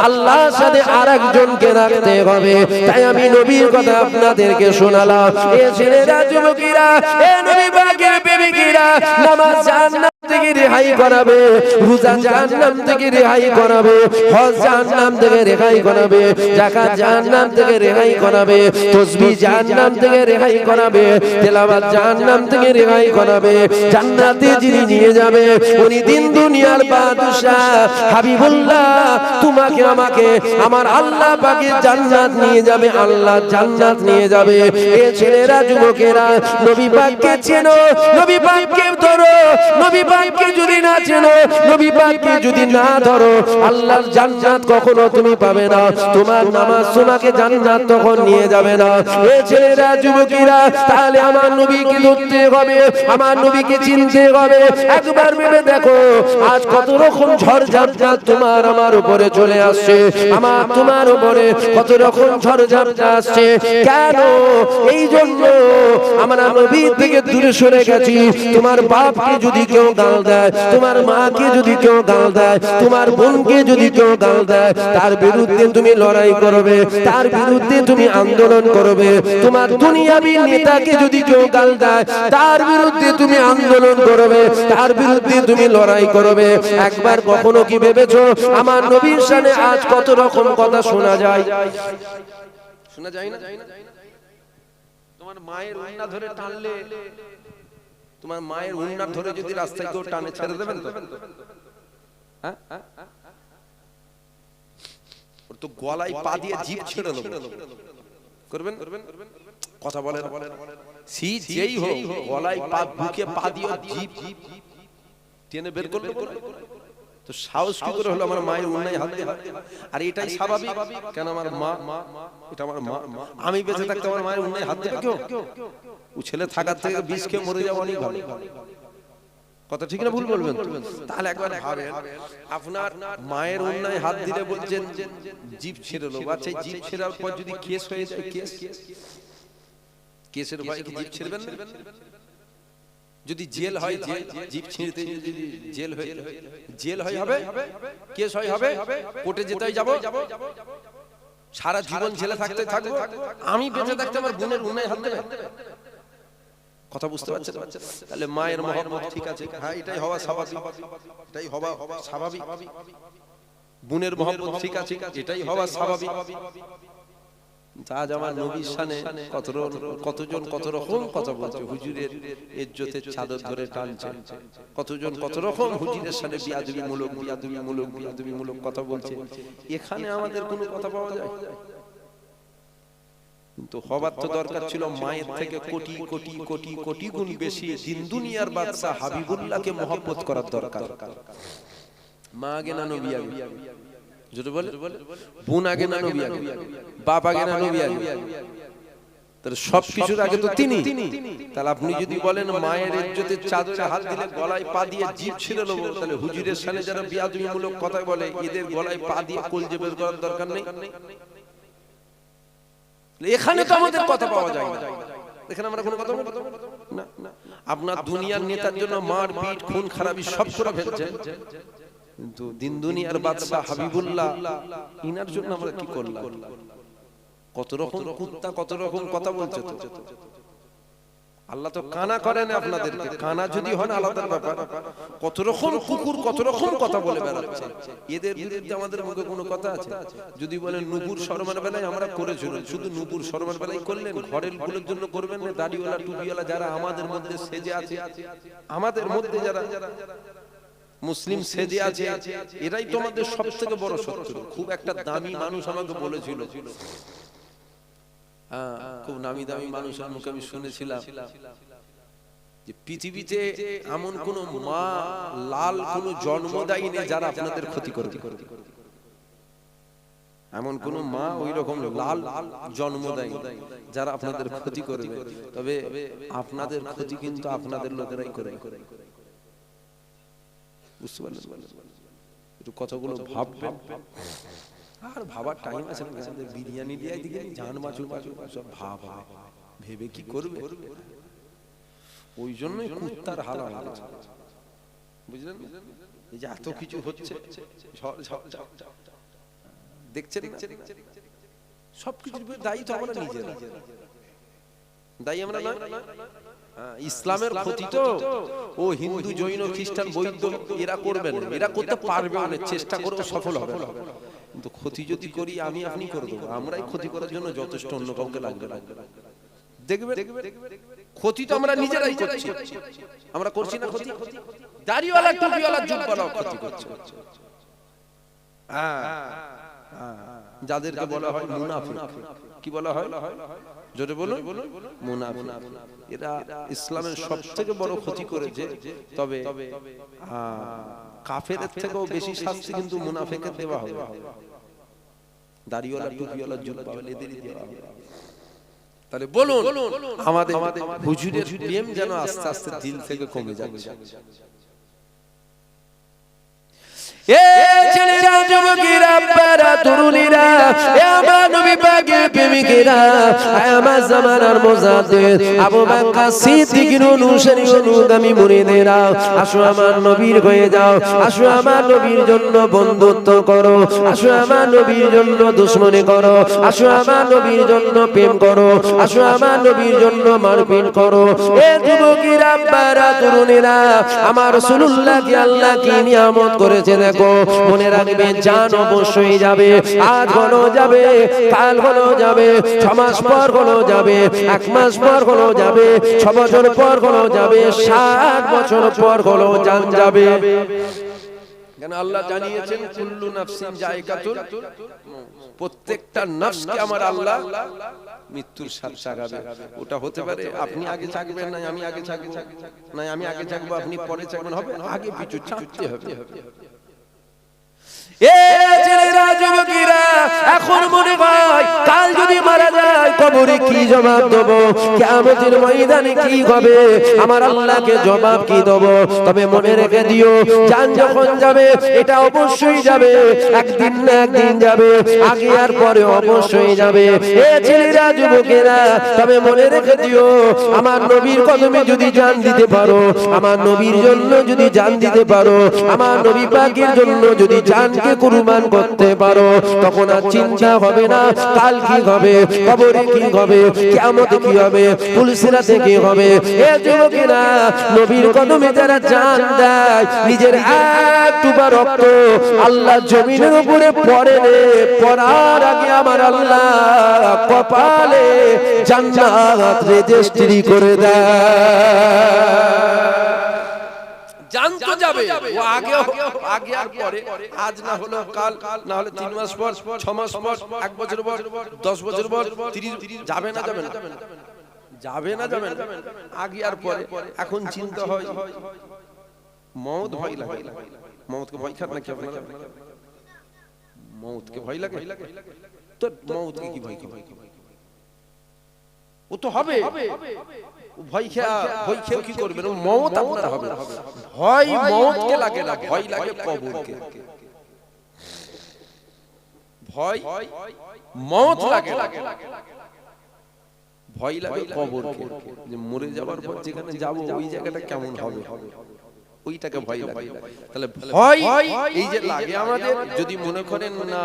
আল্লাহর সাথে আরেকজনকে রাখতে হবে। তাই আমি নবীর কথা আপনাদেরকে শোনালাম। এ ছেলেরা, যুবকেরা, এ নবী পাকের প্রেমিকেরা, নামাজ জান্নাতে থেকে রেহাই করাবে, রোজা জাহান্নাম থেকে রেহাই করাবে, হজ জাহান্নাম থেকে রেহাই করাবে, যাকাত জাহান্নাম থেকে রেহাই করাবে, তাসবিহ জাহান্নাম থেকে রেহাই করাবে, তেলাওয়াত জাহান্নাম থেকে রেহাই করাবে। জান্নাতে যিনি নিয়ে যাবে উনি দিন দুনিয়ার বাদশা হাবিবুল্লাহ। তোমাকে আমাকে আমার আল্লাহ পাকের জান্নাত নিয়ে যাবে, আল্লাহ জান্নাত নিয়ে যাবে। এ ছেলেরা যুবকেরা নবী পাককে চেনো, নবী পাককে ধরো। নবী পাককে যদি না চেনো, নবী পাককে যদি না ধরো, আল্লাহর জান্নাত কখনো তুমি পাবে না। তোমার নামাজ তোমাকে জান্নাত তখন নিয়ে যাবে না। এ ছেলেরা যুবকেরা তাহলে আমার নবীকে ধরতে হবে, আমার নবীকে চিনতে হবে। একবার ভেবে দেখো আজ কত রকম ঝড় ঝাপটা তোমার আমার উপরে চলে আসছে, আমার তোমার উপরে কত রকম ঝড় ঝাপটা আসছে। কেন? এই জন্য আমরা নবীর থেকে দূরে সরে গেছি। তোমার বাপকে যদি কেউ গাল দেয়, তোমার মাকে যদি কেউ গাল দেয়, তোমার বোনকে যদি কেউ গাল দেয়, তার বিরুদ্ধে তুমি লড়াই করবে, তার বিরুদ্ধে তুমি আন্দোলন করবে। তোমার দুনিয়াবী নেতাকে যদি কেউ গাল দেয়, তার বিরুদ্ধে তুমি আন্দোলন করবে, তার বিরুদ্ধে তুমি লড়াই করবে। একবার কখনো কি ভেবেছো আমার নবীর শানে আজ কত রকম কথা শোনা যায়? শোনা যায় না? তোমার মায়ের উন্না ধরে টানলে, তোমার মায়ের উন্না ধরে যদি রাস্তায় কেউ টানে ছেড়ে দেবেন তো? হ্যাঁ, ওর তো গলায় পা দিয়ে জিভ ছেড়ে দেবো, করবেন? কথা বলেন, সি যেই হোক গলায় পা, বুকে পা দিয়ে জিভ টেনে বের করলে তো সাহস কি করে হলো আমার মায়ের উন্নায় হাত দিয়ে? আর এটাই স্বাভাবিক। কেন? আমার মা, এটা আমার মা। আমি বেঁচে থাকতে আমার মায়ের উন্নায় হাত দেবে কেউ? ও ছেলে থাকার থেকে বিষ খেয়ে মরে যাওয়া অনেক ভালো। কথা ঠিক না ভুল বলবেন? তাহলে একবার ভাবেন, আপনার মায়ের উন্নায় হাত দিলে বলছেন জিভ ছেড়েলো, বাচ্চা জিভ ছেড়ার পর যদি কেস হয়ে যায়, কেসের ভয় কি জিভ ছেড়বেন না? যদি জেল হয়, জিভ ছিঁড়তে যদি জেল হয় হবে, কেস হয় হবে, কোর্টে যেতে যাব, সারা জীবন জেলে থাকতে থাকবো। আমি বেঁচে থাকতে আমার বোনের উন্নায় হাত দেবে? কথা বুঝতে পারছেন? তাহলে মায়ের মহব্বত ঠিক আছে, হ্যাঁ এটাই হওয়া স্বাভাবিক, এটাই হওয়া স্বাভাবিক। বোনের মহব্বত ঠিক আছে, এটাই হওয়া স্বাভাবিক। আজ আমার নবীর শানে কতজন কত রকম কথা বলছে, হুজুরের ইজ্জতের চাদর ধরে টানছে, কতজন কত রকম হুজুরের শানে বিয়াদবি মূলক কথা বলছে। এখানে আমাদের কোনো কথা পাওয়া যায়? কিন্তু হবার তো দরকার ছিল মায়ের থেকে কোটি কোটি কোটি কোটি গুণ বেশি দিন দুনিয়ার বাদশা হাবিবুল্লাহকে মহব্বত করার দরকার। মা আগে না নবী আগে? জোরে বলে। বোন আগে না নবী আগে? বাপ আগে না নবী আগে? তাহলে সবকিছুর আগে তো তিনি। তাহলে আপনি যদি বলেন মায়ের ইজ্জতের চাদরে হাত দিলে গলায় পা দিয়ে জিভ ছিঁড়ে নেবো, তাহলে হুজুরের সামনে যারা বিয়াদবিমূলক কথা বলে এদের গলায় পা দিয়ে কলজে বের করার দরকার নেই? এখানে তো আমাদের কথা পাওয়া যায় না, এখানে আমরা কোনো কথা না। আপনার দুনিয়ার নেতার জন্য মার পিট খুন খারাপি সব করে ফেলছেন, কিন্তু দিন দুনিয়ার বাদশা হাবিবুল্লাহ ইনার জন্য আমরা কি করলাম? কত রকম কুত্তা কত রকম কথা বলছে। তো আল্লাহ তো কানা করেন আপনাদেরকে, কানা যদি হন আলাদা ব্যাপার। কত রকম কুকুর কত রকম কথা বলে বেড়াচ্ছে, এদের বিরুদ্ধে আমাদের মুখে কোনো কথা আছে? যদি বলেন নূপুর শর্মার বেলায় আমরা করেছিল, শুধু নূপুর শর্মার বেলায় করলেন, ঘরের গুলোর জন্য করবেন না? দাড়িওয়ালা টুপিওয়ালা যারা আমাদের মধ্যে সেজে আছে, আমাদের মধ্যে যারা মুসলিম সেজে আছে, এরাই তোমাদের সবথেকে বড় শত্রু। খুব একটা দামি মানুষ আমাকে বলেছিল, খুব নামি দামি মানুষের মুখে আমি শুনেছিলাম যে পৃথিবীতে এমন কোন মা লাল কোন জন্ম দেয়নি যারা আপনাদের ক্ষতি করবে। এমন কোন মা ওই রকম লাল জন্ম দেয় যারা আপনাদের ক্ষতি করবে, তবে আপনাদের ক্ষতি কিন্তু আপনাদের লোকেরাই করে। বুঝতে পারলেন? একটু কথাগুলো ভাববেন। আর ভাবার টাইম আছে না, বিরিয়ানি দিয়ে দিকে জান মাছুর সব ভাবা ভেবে কি করবে? ওই জন্যই কুত্তার হাল হয়েছে, বুঝলেন? এই যে এত কিছু হচ্ছে দেখছেন, সবকিছুর দায়ী তো আমরা নিজেরা। দায়ী আমরা নয়। ইসলামের ক্ষতি তো ও হিন্দু জৈন খ্রিস্টান বৌদ্ধ এরা করবে না, এরা করতে পারবে না, চেষ্টা করেও সফল হবে না। কিন্তু ক্ষতি যদি করি আমি আপনি করে দেবো, আমরাই ক্ষতি করার জন্য যথেষ্ট, অন্য কাউকে লাগবে না। দেখবে ক্ষতি তো আমরা নিজেরাই করছি, আমরা করছি না ক্ষতি? দাড়িওয়ালা টুপিওয়ালা জুব্বাওয়ালা ক্ষতি করছে। যাদেরকে বলা হয় মুনাফিক, কি বলা হয়? জোরে বলুন, মুনাফিক। এরা ইসলামের সবথেকে বড় ক্ষতি করেছে। তবে কাফেরের থেকেও বেশি শাস্তি কিন্তু মুনাফিকের দেওয়া হবে। দাড়িওয়ালা টুপিওয়ালা জুব্বাওয়ালা এদেরই দেওয়া হবে। তাহলে বলুন আমাদের হুজুরের প্রেম যেন আস্তে আস্তে দিল থেকে কমে যাচ্ছে। এ ছেলেরা, যুবকেরা, বাচ্চারা, তরুণীরা, এ আমার নবী পাকের প্রেমিকেরা, আমার জামানার মুজাদ্দিদ আবু বকর সিদ্দিকের অনুসারী অনুগামী মুরিদেরা, আসো আমার নবীর হয়ে যাও, আসো আমার নবীর জন্য বন্ধুত্ব করো, আসো আমার নবীর জন্য দুশমনি করো, আসো আমার নবীর জন্য প্রেম করো, আসো আমার নবীর জন্য মারপিট করো। এ যুবকেরা, বাচ্চারা, তরুণীরা, আমার রাসূলুল্লাহ কি আল্লাহ কি নিয়ামত করেছে দেখো। মনে রাখবে জান অবশ্যই যাবে, আজ হলো যাবে, কাল হলো যাবে, 6 মাস পর হলো যাবে, 1 মাস পর হলো যাবে, 6 বছর পর হলো যাবে, 60 বছর পর হলো জান যাবে। কেন আল্লাহ জানিয়েছেন কুল্লু নাফসিন যায়কাতুল মউত, প্রত্যেকটা নফসকে আমার আল্লাহ মৃত্যুর স্বাদ চাখাবে। ওটা হতে পারে আপনি আগে চাকবেন, না আমি আগে চাকবো, না আমি আগে চাকবো আপনি পরে চাকবেন, হবে আগে পিছু চাকতে হবে। এখন মনে হয় কাল যদি মারা যায় কবরে কি জবাব দেব, কিয়ামতের ময়দানে কি হবে, আমার আল্লাহকে জবাব কি দেব? তবে মনে রেখে দিও, জান যখন যাবে এটা অবশ্যই যাবে, একদিন না একদিন যাবে, আগে আর পরে অবশ্যই যাবে। এ ছেলেরা, যুবকেরা, তবে মনে রেখে দিও, আমার নবীর কদমে যদি জান দিতে পারো, আমার নবীর জন্য যদি জান দিতে পারো, আমার নবী পাকের জন্য যদি জানকে কুরবান করতে পারো, তখন আর চিন্তা হবে না কাল কি হবে, কবরে কি হবে, কিয়ামতে কি হবে, পুলসিরাতে কি হবে। এ যুবকেরা, নবীর কদমে যারা জান দেয়, নিজের একটুবা রক্ত আল্লাহ জমিনের উপরে পড়ে, পড়ার আগে আমার আল্লাহ কপালে জান্নাত রেজিস্ট্রি করে দেয়। জান তো যাবে, ও আগে আগে আর পরে, আজ না হলো কাল, না হলে 3 মাস পর, 6 মাস পর, 1 বছর পর, 10 বছর পর, 30 যাবে না যাবে না যাবে না যাবে না, আগে আর পরে। এখন চিন্তা হয় মওত ভয় লাগে, মওতকে ভয় খান নাকি আপনারা? মওতকে ভয় লাগে তো মওতকে কি ভয় কি? ও তো হবে, ভয় খেয়ে কি করবেন? মওত আপনার হবে। ভয় মওতকে লাগে না, ভয় লাগে কবরকে। ভয় মওত লাগে, ভয় লাগে কবরকে, যে মরে যাওয়ার পর যেখানে যাব ওই জায়গাটা কেমন হবে, ওইটাকে ভয় লাগে। তাহলে ভয় এই যে লাগে আমাদের, যদি মনে করেন না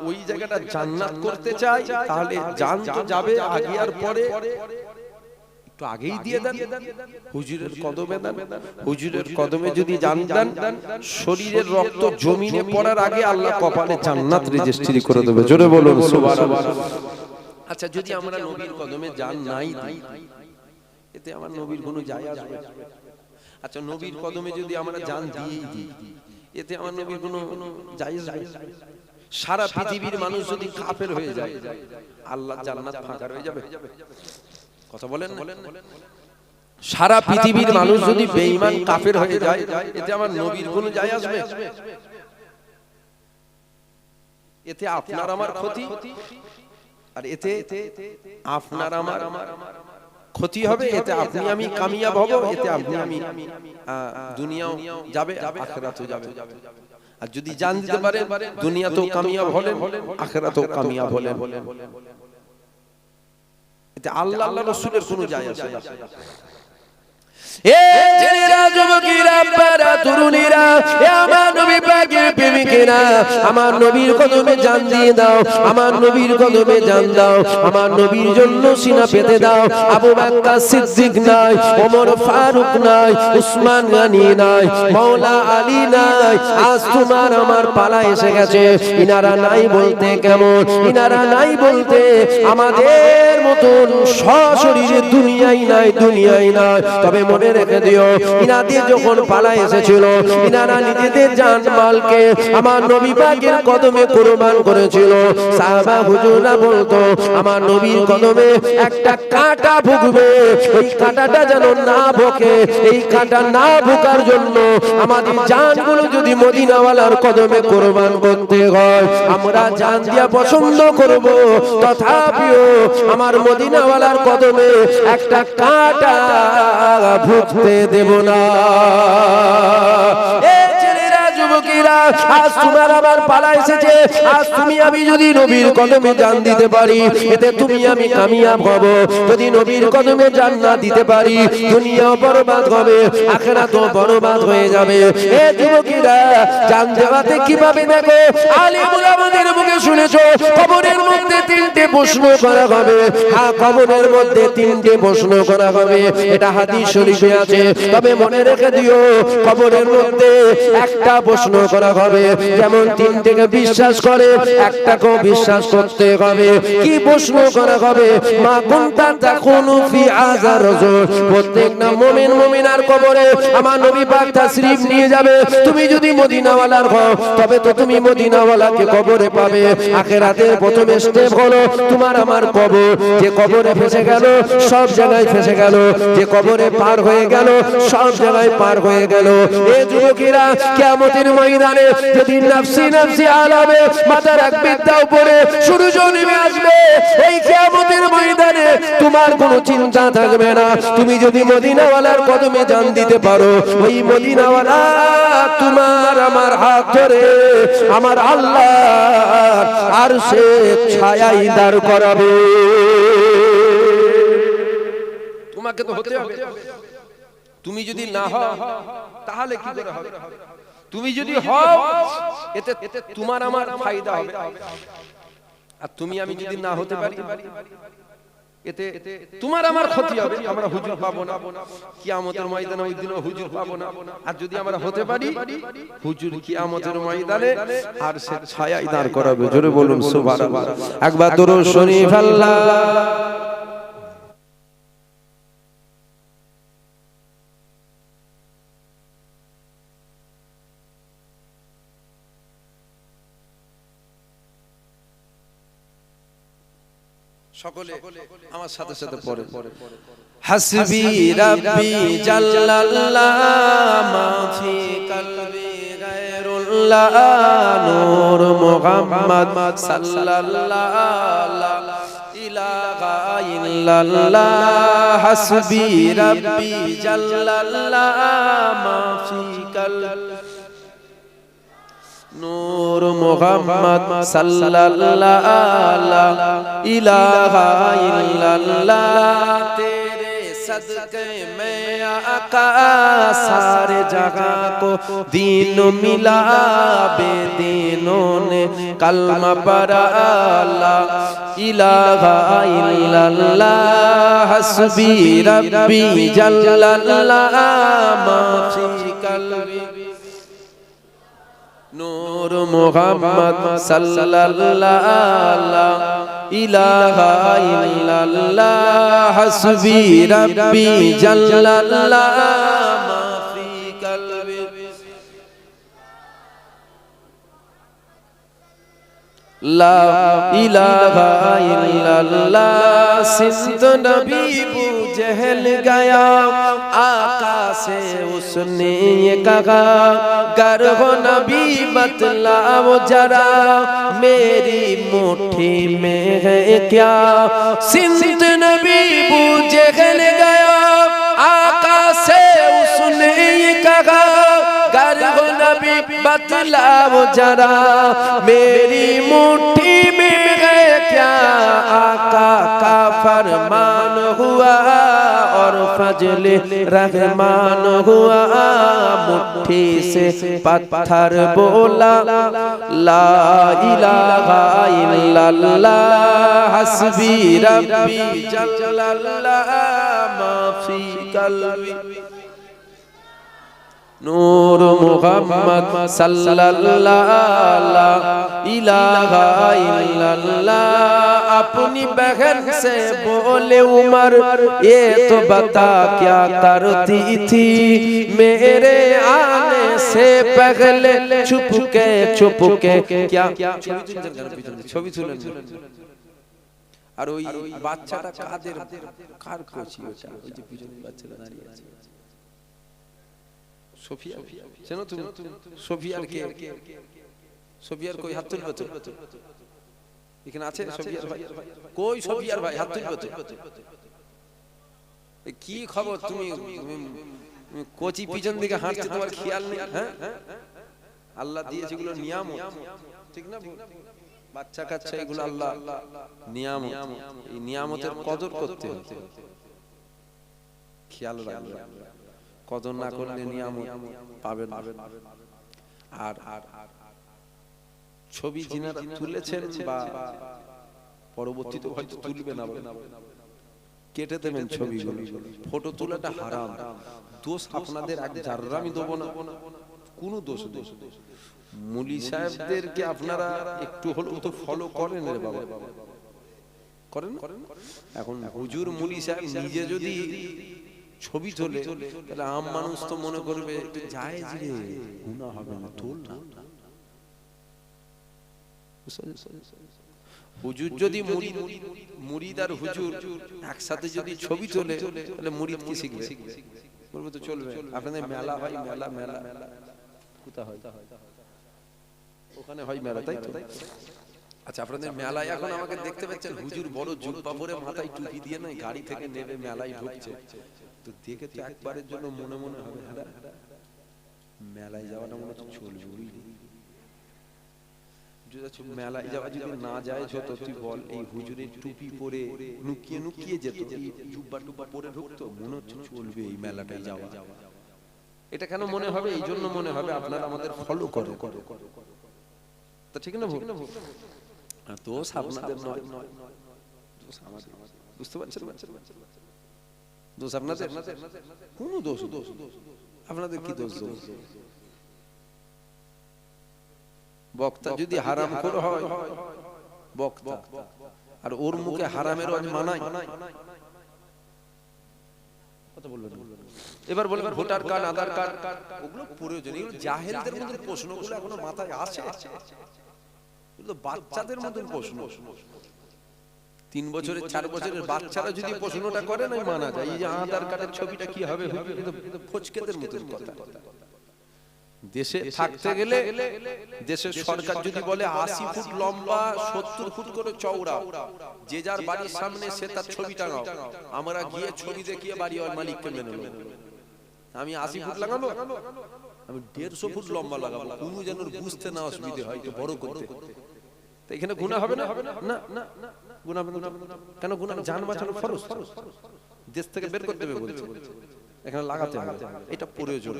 ওই জায়গাটা জান্নাত করতে চাই, তাহলে জান তো যাবে আগে আর পরে, একটু আগেই দিয়ে দেন, হুজুরের কদমে দেন। হুজুরের কদমে যদি জান দেন, শরীরের রক্ত জমিনে পড়ার আগে আল্লাহ কপালে জান্নাত রেজিস্ট্রি করে দেবে। জোরে বলুন সুবহানাল্লাহ। আচ্ছা, যদি আমরা নবীর কদমে জান নাই দিই, এতে আমার নবীর কোনো যায় আসবে? আচ্ছা, নবীর কদমে যদি আমরা জান দিয়েই দিই, এতে আমার নবীর কোনো যায় আসবে? সারা পৃথিবীর মানুষ যদি কাফের হয়ে যায়, আল্লাহ জান্নাত ফাঁকা হয়ে যাবে? কথা বলেন না? সারা পৃথিবীর মানুষ যদি বেঈমান কাফের হয়ে যায়, এতে আমার নবীর কোনো যায় আসবে? এতে আপনার আমার ক্ষতি, আর এতে আপনার আমার ক্ষতি হবে। এতে আপনি আমি কামিয়াব হব, এতে আপনি আমি দুনিয়াও যাবে, আখিরাতেও যাবে। আর যদি জান দিতে পারে, দুনিয়াতেও কামিয়াব হলেন, আখিরাতেও কামিয়াব হলেন। এতে আল্লাহ আল্লাহ রাসূলের কোনো যায় আসে না। এ ছেলেরা, যুবকেরা, বাচ্চারা, তরুণীরা, এ আমার নবী পাকের প্রেমিকেরা আমার নবীর কদমে জান দিয়ে দাও, আমার নবীর কদমে জান দাও, আমার নবীর জন্য সিনা পেতে দাও। আবু বকর সিদ্দিক নাই, ওমর ফারুক নাই, উসমান গনি নাই, মাওলা আলী নাই, আজ তোমার আমার পালা এসে গেছে। ইনারা নাই বলতে কেমন, ইনারা নাই বলতে আমাদের মতন সশরীরে দুনিয়াই নাই, দুনিয়াই নাই। তবে মনে রেখে দিও, ইনাদের যখন পালা এসেছিল, ইনারা নিজেদের জান মালকে আমার নবী পাকের কদমে কুরবান করেছিল। সাহাবা হুজুররা বলতো আমার নবীর কদমে একটা কাঁটা ভুগবে, ওই কাঁটাটা যেন না ভোকে, এই কাঁটা না ভোকার জন্য আমাদের জানগুলো যদি মদিনাওয়ালার কদমে কুরবান করতে হয় আমরা জান দিয়া পছন্দ করব, তথাপিও আমার মদিনাওয়ালার কদমে একটা কাঁটা ভুগতে দেব না। আজ তোমার আমার পালা এসেছে, আজ তুমি আমি যদি নবীর কদমে জান দিতে পারি এতে তুমি আমি কামিয়াব হব। যদি নবীর কদমে জান না দিতে পারি দুনিয়া বরবাদ হবে, আখিরাতও বরবাদ হয়ে যাবে। এ যুবকেরা জান দেওয়াতে কিভাবে দেখো, আলিমুল আমাদের মুখে শুনেছো কবরের মধ্যে তিনটে প্রশ্ন করা হবে। হ্যাঁ, কবরের মধ্যে তিনটে প্রশ্ন করা হবে, এটা হাদিস শরীফে আছে। তবে মনে রেখে দিও কবরের মধ্যে একটা প্রশ্ন করা হবে, যেমন তিনটেকে বিশ্বাস করে একটাকেও বিশ্বাস করতে হবে। কি প্রশ্ন করা হবে? মা কুনতা তাকুনু ফি আযা রাজুল। প্রত্যেকটা মুমিন মুমিনার কবরে আমার নবী পাক তাশরীফ নিয়ে যাবে। তুমি যদি মদিনাওয়ালার হও তবে তো তুমি মদিনাওয়ালাকে কবরে পাবে। আখিরাতের প্রথম স্টেপ হলো তোমার আমার কবর। যে কবরে ফেসে গেল সব জায়গায় ফেসে গেল, যে কবরে পার হয়ে গেল সব জায়গায় পার হয়ে গেল। এই যুবকেরা কিয়ামতের ময়দানে যদি নফসি নফসি আলামে মাথা রাখবে তাও উপরে সূর্য নেমে আসবে, এই কিয়ামতের ময়দানে তোমার কোনো চিন্তা থাকবে না। তুমি যদি মদিনাওয়ালার কদমে জান দিতে পারো, ওই মদিনাওয়ালা তোমার আমার হাত ধরে আমার আল্লাহ আরশে ছায়ায় দাঁড় করাবে। তোমাকে তো হতে হবে। তুমি যদি না হও তাহলে কি করে হবে? তুমি যদি হও এতে তোমার আমার ফায়দা হবে, আর তুমি আমি যদি না হতে পারি এতে তোমার আমার ক্ষতি হবে। আমরা হুজুর পাবো না কিয়ামতের ময়দানে, ওই দিনও হুজুর পাবো না। আর যদি আমরা হতে পারি হুজুর কিয়ামতের ময়দানে আর সে ছায়ায় দাঁড় করাবে। জোরে বলুন সুবহানাল্লাহ। একবার দরুদ শরীফ আল্লাহ। সকলে আমার সাথে সাথে পড়ে, হাসবি রাব্বি জাল্লাল্লাহ মা ফি কলবি গায়রুল্লাহ নূর মুহাম্মদ সাল্লাল্লাহ লা ইলাহা ইল্লাল্লাহ। হাসবি রাব্বি জাল্লাল্লাহ মা ফি কলবি নূর মুহাম্মদ সাল্লাল্লাহ লা ইলাহা ইল্লাল্লাহ। तेरे सदके में आका सारे जहां को दीन मिला, बेदीनों ने कलमा पढ़ा ला इलाहा इल्लल्लाह। हस्बी रब्बी जल्लल्लाह मा फी कल्बी नूर मुहम्मद सल्लल्लाह ला इलाहा इल्लल्लाह। हस्बी रब्बी जल्लल्लाह मा फी कल्बी ला इलाहा इल्लल्लाह। सिंध नबी बू जहल गया आका से उसने ये कहा, गर हो नबी बतलाओ जरा मेरी मुट्ठी में है क्या। सिंध नबी बू जहल गया आका से उसने ये कहा, गर हो नबी बतलाओ जरा मेरी मुट्ठी में है क्या आका का फरमान हुआ और फजले रहमान हुआ। मुट्ठी से पत्थर बोला ला इलाहा इल्लल्लाह हस्बी रब्बी जल्लल्लाह मा फी कल्बी। नूर मुहम्मद सल्लल्लाहु इलाहा इल्लल्लाह। अपनी बहन से बोले उमर ये तो बता क्या करती थी मेरे आने से पहले छुपके छुपके क्या ছবি তুলেন। আর ওই বাচ্চাটা কাদের কার কোচি ওটা ওই যে পিছনে বাচ্চাটা দাঁড়িয়ে আছে সোফিয়া চেনো তুমি সোফিয়ার কে সোফিয়ার কই হাত তুলবে তো এখানে আছে সোফিয়ার ভাই কই সোফিয়ার ভাই হাত তুলবে তো কি খবর তুমি কোচি পিছন দিকে হাঁটছে তোমার খেয়াল নেই হ্যাঁ আল্লাহ দিয়েছে এগুলো নিয়ামত ঠিক না বাচ্চা কাচ্চা এগুলো আল্লাহ নিয়ামত এই নিয়ামতের কদর করতে হবে খেয়াল রাখবে কদর না করলে নিয়ামত পাবেন। আর ছবি যিনারা তুলেছেন বা পরবর্তীতে হয়তো তুলবেন না কেটে দেবেন ছবিগুলো। ফটো তোলাটা হারাম, দোষ আপনাদের এক জাররা আমি দেব না, কোনো দোষ দোষ মুলি সাহেবদেরকে আপনারা একটু হলেও তো ফলো করেন রে বাবা, করেন? এখন হুজুর মুলি সাহেব নিজে যদি ছবি তোলে তাহলে আম মানুষ তো মনে করবে একটু জায়েজ রে, গুনাহ হবে না, তোল না। হুজুর যদি মুরিদ আর হুজুর একসাথে যদি ছবি তোলে তাহলে মুরিদ কি শিখবে? বলবে তো চলবে। আপনাদের মেলা হয়, মেলা মেলা কোথা হয়? ওখানে হয় মেলা, তাই তো? আচ্ছা, আপনাদের মেলায় এখন আমাকে দেখতে পাচ্ছেন হুজুর বড় জুব্বা পরে মাথায় টুপি দিয়ে না গাড়ি থেকে নেমে মেলায় ঢুকছে, তো দেখে তো একবারের জন্য মনে মনে হবে হ্যাঁ মেলায় যাওয়াটা মনে হচ্ছে চলবে। মেলায় যাওয়া যদি না যায় হতো, তুই বল এই হুজুরের টুপি পরে লুকিয়ে লুকিয়ে যেত, জুব্বা টুব্বা পরে ঢুকতো, মনে হচ্ছে চলবে এই মেলাটায় যাওয়া। এটা কেন মনে হবে? এই জন্য মনে হবে আপনারা আমাদের ফলো করে, তা ঠিক না? দোষ আপনাদের নয়, দোষ আমাদের। বুঝতে পারছেন? দোষ আপনাদের কোন দোষ? আপনাদের কি দোষ? বক্তা যদি হারামখোর হয় বক্তা, আর ওর মুখে হারামের ওয়াজ মানায়, কথা বলবেন। এবার বলবেন ভোটার কার্ড, আধার কার্ড, ওগুলো প্রয়োজন। এগুলো জাহেলদের মধ্যে প্রশ্নগুলো এখনো মাথায় আসে, এগুলো বাচ্চাদের মতন প্রশ্ন। 3 বছরের 4 বছরের বাচ্চারা যদি প্রশ্নটা করে না মানা যায়। এই যে আধার কার্ডের ছবিটা কি হবে, ফচকেদের মতন কথা। দেশে থাকতে গেলে দেশের সরকার যদি বলে 80 ফুট লম্বা 70 ফুট করে চওড়া, যে যার বাড়ির সামনে সে তার ছবি টাঙাও, আমরা গিয়ে ছবি দেখিয়ে বাড়ি মালিককে মেনে নেব। আমি 80 ফুট লাগাবো, আমি 150 ফুট লম্বা লাগাবো, কোনো যেন বুঝতে না অসুবিধা হয়, বড় করতে। তো এখানে গুনাহ হবে না? না না, গুনাহ হবে না। কেন? গুনাহ জান বাঁচানো ফরজ, দেশ থেকে বের করতে হবে বলছে, এখানে লাগাতে হবে, এটা প্রয়োজন।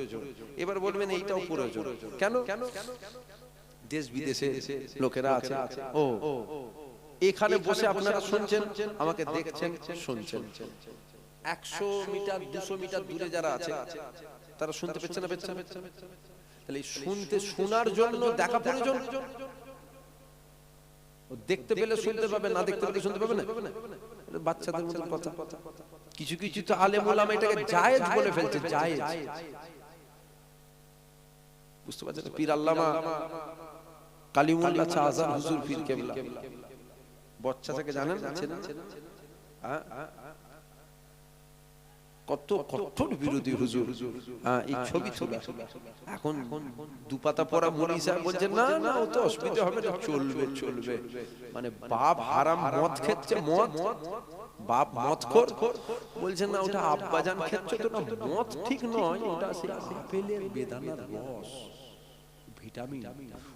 এবার বলবেন এইটাও প্রয়োজন কেন? দেশ বিদেশে লোকেরা আছে, ও এখানে বসে আপনারা শুনছেন, আমাকে দেখছেন, শুনছেন। 100 মিটার 200 মিটার দূরে যারা আছে তারা শুনতে পাচ্ছে না? তাহলে শুনতে, শোনার জন্য দেখা প্রয়োজন। দেখতে পেলে শুনতে পাবে, না দেখতে পেলে শুনতে পাবে না। বাচ্চাদের মতো কথা। কিছু কিছু তো আলেম ওলামা এটাকে জায়েজ বলে ফেলছে, জায়েজ। বুঝতে পারছেন? পীর আল্লামা কালিমুল্লাহ শাহ আযম হুজুর পীর কেবলা, বাচ্চা থেকে জানেন কত কঠোর বিরোধী হুজুর। এই ছবি তোলা এখন দুপাতা পড়া মুলি সাহেব বলছেন না না, ও তো অসুবিধা হবে না, চলবে চলবে। মানে বাপ হারাম মদ খেচ্ছে, মদ বাপ মদখোর, বলছেন না ওটা আব্বাজান খেচ্ছে, তো না মদ ঠিক নয়, ওটা সেই আপেলের বেদানার রস, ভিটামিন,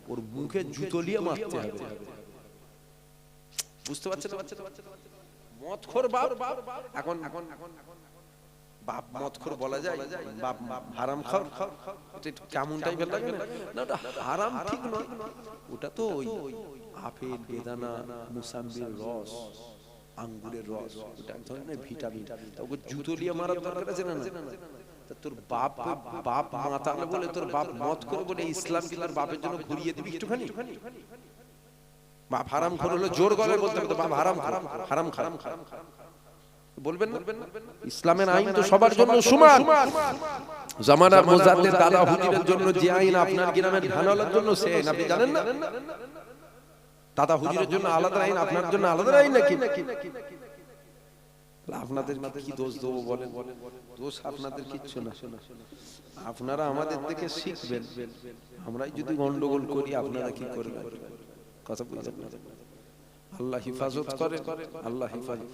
ওর মুখে জুতো দিয়ে মারতে হবে। বুঝতে পারছেন? মদখোর বাপ এখন বাপ মদখোর বলা যায়, বাপ হারাম খাও, এটা একটু কেমন টাইপের লাগে না? না ওটা হারাম ঠিক নয়, ওটা তো ওই আপেল, বেদানা, মুসাম্বির রস, আঙ্গুরের রস, ওটা এক ধরনের ভিটামিন। ওকে জুতো দিয়ে মারার দরকার আছে না? তোর বাপ মাতাল বলে, তোর বাপ মদখোর বলে ইসলাম কি তোর বাপের জন্য ঘুরিয়ে দিবি একটুখানি? বাপ হারাম খোর হলো জোর গলায় বলতে হবে, বাপ হারাম হারাম হারাম বলবেন না? ইসলামের আইন তো সবার জন্য সমান। জামানার মুজাদ্দিদ দাদা হুজুরের জন্য যে আইন আপনার গ্রামের ধানওয়ালার জন্য সে আইন, আপনি জানেন না? দাদা হুজুরের জন্য আলাদা আইন, আপনার জন্য আলাদা আইন নাকি? আপনাদের কি দোষ দেবো বলেন? দোষ আপনাদের কিচ্ছু না, আপনারা আমাদের থেকে শিখবেন। আমরাই যদি গন্ডগোল করি আপনারা কি করবেন? কথা বুঝলেন না? আল্লাহ হিফাজত করে, আল্লাহ হিফাজত।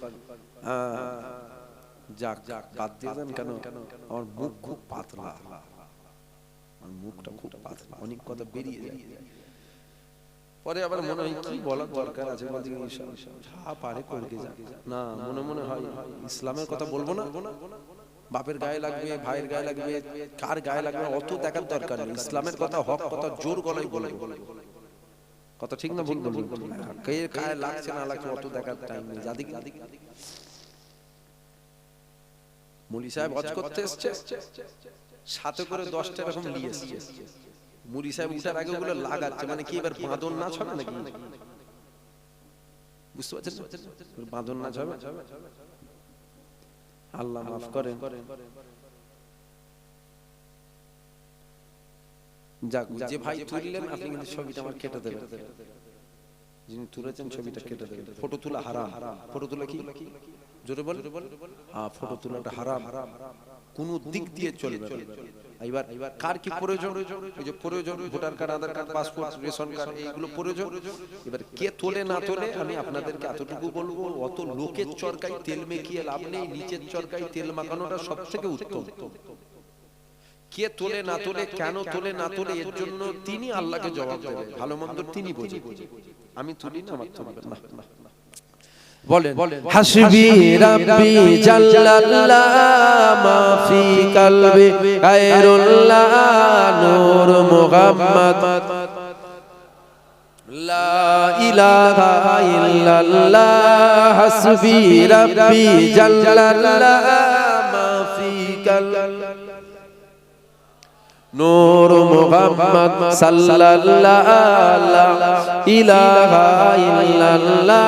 যাক বাদ দিয়ে দেন। কেন? আমার মুখ খুব পাতলা, আমার মুখটা খুব পাতলা, অনেক কথা বেরিয়ে যায়। পরে আবার মনে হয় কি বলার দরকার আছে, যা পারে করকে যা না, মনে মনে হয় ইসলামের কথা বলবো না। বাপের গায়ে লাগবে, ভাইয়ের গায়ে লাগবে, কার গায়ে লাগবে অত দেখার দরকার নেই। ইসলামের কথা, হক কথা জোর গলায় বলবো। কথা ঠিক না ভুল? কে গায়ে লাগছে না লাগছে অত দেখার টাইম নেই। যাদিক মুলি সাহেব হজ করতে এসছে, সাথে করে 10টা এরকম নিয়ে এসছে। মুলি সাহেব উঠার আগে ওগুলো লাগাচ্ছে, মানে কি এবার বাঁধন নাচ হবে নাকি? বুঝতে পারছেন? বাঁধন নাচ হবে। আল্লাহ মাফ করেন। যাক, যে ভাই তুললেন আপনি কিন্তু ছবিটা আমার কেটে দেবেন, যিনি তুলেছেন ছবিটা কেটে দেবেন। ফটো তোলা হারাম। ফটো তোলা কি জোরে বল? ফটো তোলাটা হারাম, কোন দিক দিয়ে চলবে না। এবার কার কি প্রয়োজন? এই যে প্রয়োজন ভোটার কার্ড, আধার কার্ড, পাসপোর্ট, রেশন কার্ড, এইগুলো প্রয়োজন। এবার কে তোলে না তোলে আমি আপনাদেরকে এতটুকু বলবো, অত লোকের চরকায় তেল মেখিয়ে লাভ নেই, নিচের চরকায় তেল মাখানোটা সবথেকে উত্তম। কে তোলে না তোলে, কেন তোলে না তোলে, এর জন্য তিনি আল্লাহকে জবাব দেবেন, ভালো মন্দ তিনি বোঝেন। আমি তুলি না, আমার তুলবে না। বলেন হাসবি রাব্বি জাল্লাল্লাহ মা ফি কলবি গায়রুল্লাহ নূর মুহাম্মদ লা ইলাহা ইল্লাল্লাহ হাসবি রাব্বি জাল্লাল্লাহ মা ফি কলবি নূর মুহাম্মদ সাল্লাল্লাহু ইলাহা ইল্লাল্লাহ।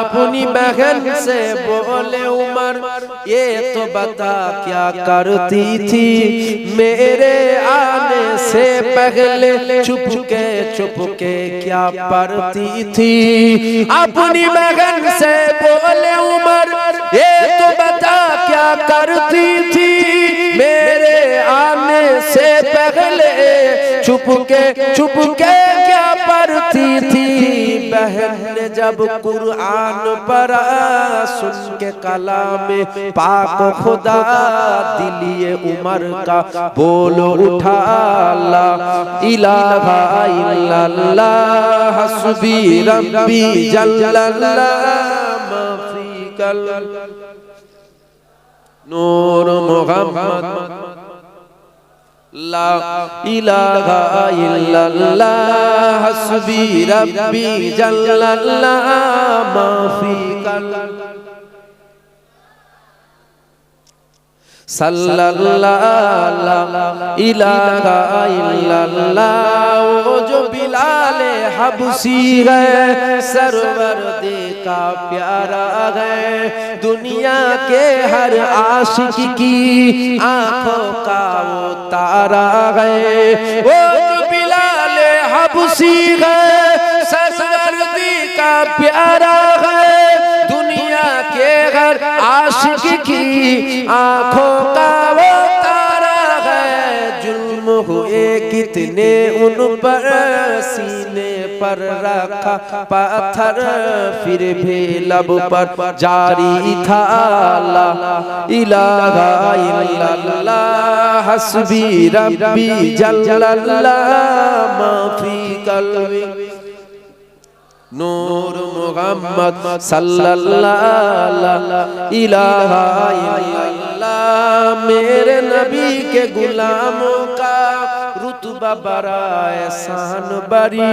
अपनी बहन से बोले उमर ये तो बता क्या करती थी मेरे आने से पहले चुप के क्या पढ़ती थी। अपनी बहन से बोले उमर ये तो बता क्या करती थी मेरे आने से पहले चुप के क्या पढ़ती थी। बहन ने जब कुरान पढ़ा सुन के कलाम पाक खुदा दिलिए उमर का बोल उठा ला इलाहा इल्लल्लाह हस्बी रब्बी जल्लल्लाह मा फी कल्बी नूर मुहम्मद ला इलाहा इल्लल्लाह हस्बी रब्बी जल्लल्लाह मा फी कल्बी सल्लल्लाहु इलाहा इल्लल्लाह। वो जो बिलाल हबशी है सरवर देखा प्यारा है दुनिया के हर आशिक की आंखों का वो तारा है। वो जो बिलाल हबशी है सरवर देखा प्यारा है दुनिया के हर आशिक की आंखों का वो तारा है। जुल्म हुए कितने उन पर सीने पर रखा पत्थर फिर भी लब पर जारी था ला इलाहा इल्लल्लाह हस्बी रब्बी जल्लल्लाह मा फी कल्बी নূর মুহাম্মদ সাল্লাল্লাহু ইলাহা ইল্লাল্লাহ मेरे नबी के गुलामों का रुतबा बड़ा एहसान बरी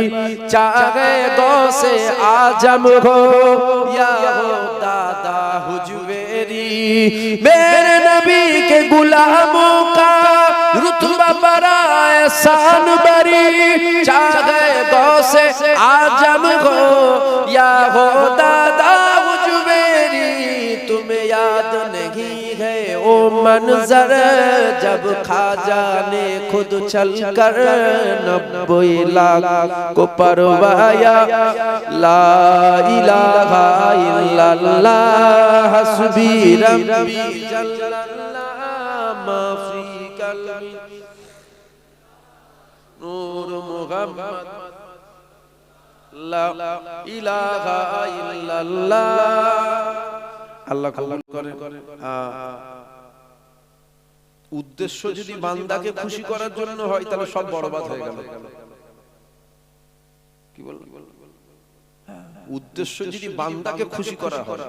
चाहे गौसे आजम हो या हो दादा हुजवेरी मेरे नबी के गुलामों का रुतबा बड़ा एहसान बरी चाहे गौसे आजम हो या हो दादा हुजवेरी तुम्हें याद नहीं है ओ मंजर जब ख्वाजा ने खुद चल कर 90 लाख को परवाया ला इलाहा इल्लल्लाह हस्बी रब्बी जल्लल्लाह मा फी कल्बी नूर मुहम्मद ला इलाहा इल्लल्लाह আল্লাহ কবুল করেন। উদ্দেশ্য যদি বান্দাকে খুশি করার জন্য হয় তাহলে সব বরবাদ হয়ে গেল। কি বল? উদ্দেশ্য যদি বান্দাকে খুশি করা হয়,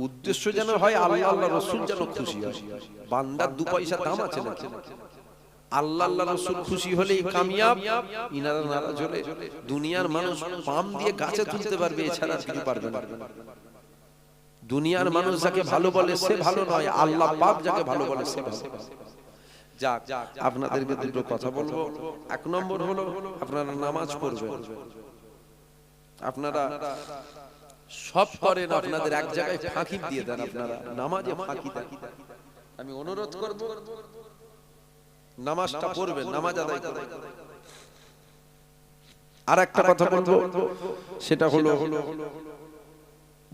উদ্দেশ্য যেন হয় আল্লাহ আল্লাহ রাসূল যেন খুশি হয়। বান্দার 2 পয়সা দাম আছে না? আল্লাহ আল্লাহ রাসূল খুশি হলেই কামিয়াব। ইনারা নারাজ হলে দুনিয়ার মানুষ পাম দিয়ে গাছে তুলতে পারবে, এছাড়া আর কিছু পারবে না। দুনিয়ার মানুষ যাকে ভালো বলে সে ভালো নয়, আল্লাহ পাক যাকে ভালো বলে সে ভালো। যাক, আপনাদেরকে দুটো কথা বলবো। 1 নম্বর হলো আপনারা নামাজ পড়বেন। আপনারা সব করেন, আপনাদের এক জায়গায় ফাঁকি দিয়ে দেন, আপনারা নামাজে ফাঁকি দেন। আমি অনুরোধ করব নামাজটা পড়বেন, নামাজ আদায় করবেন। আর একটা কথা বলবো, সেটা হলো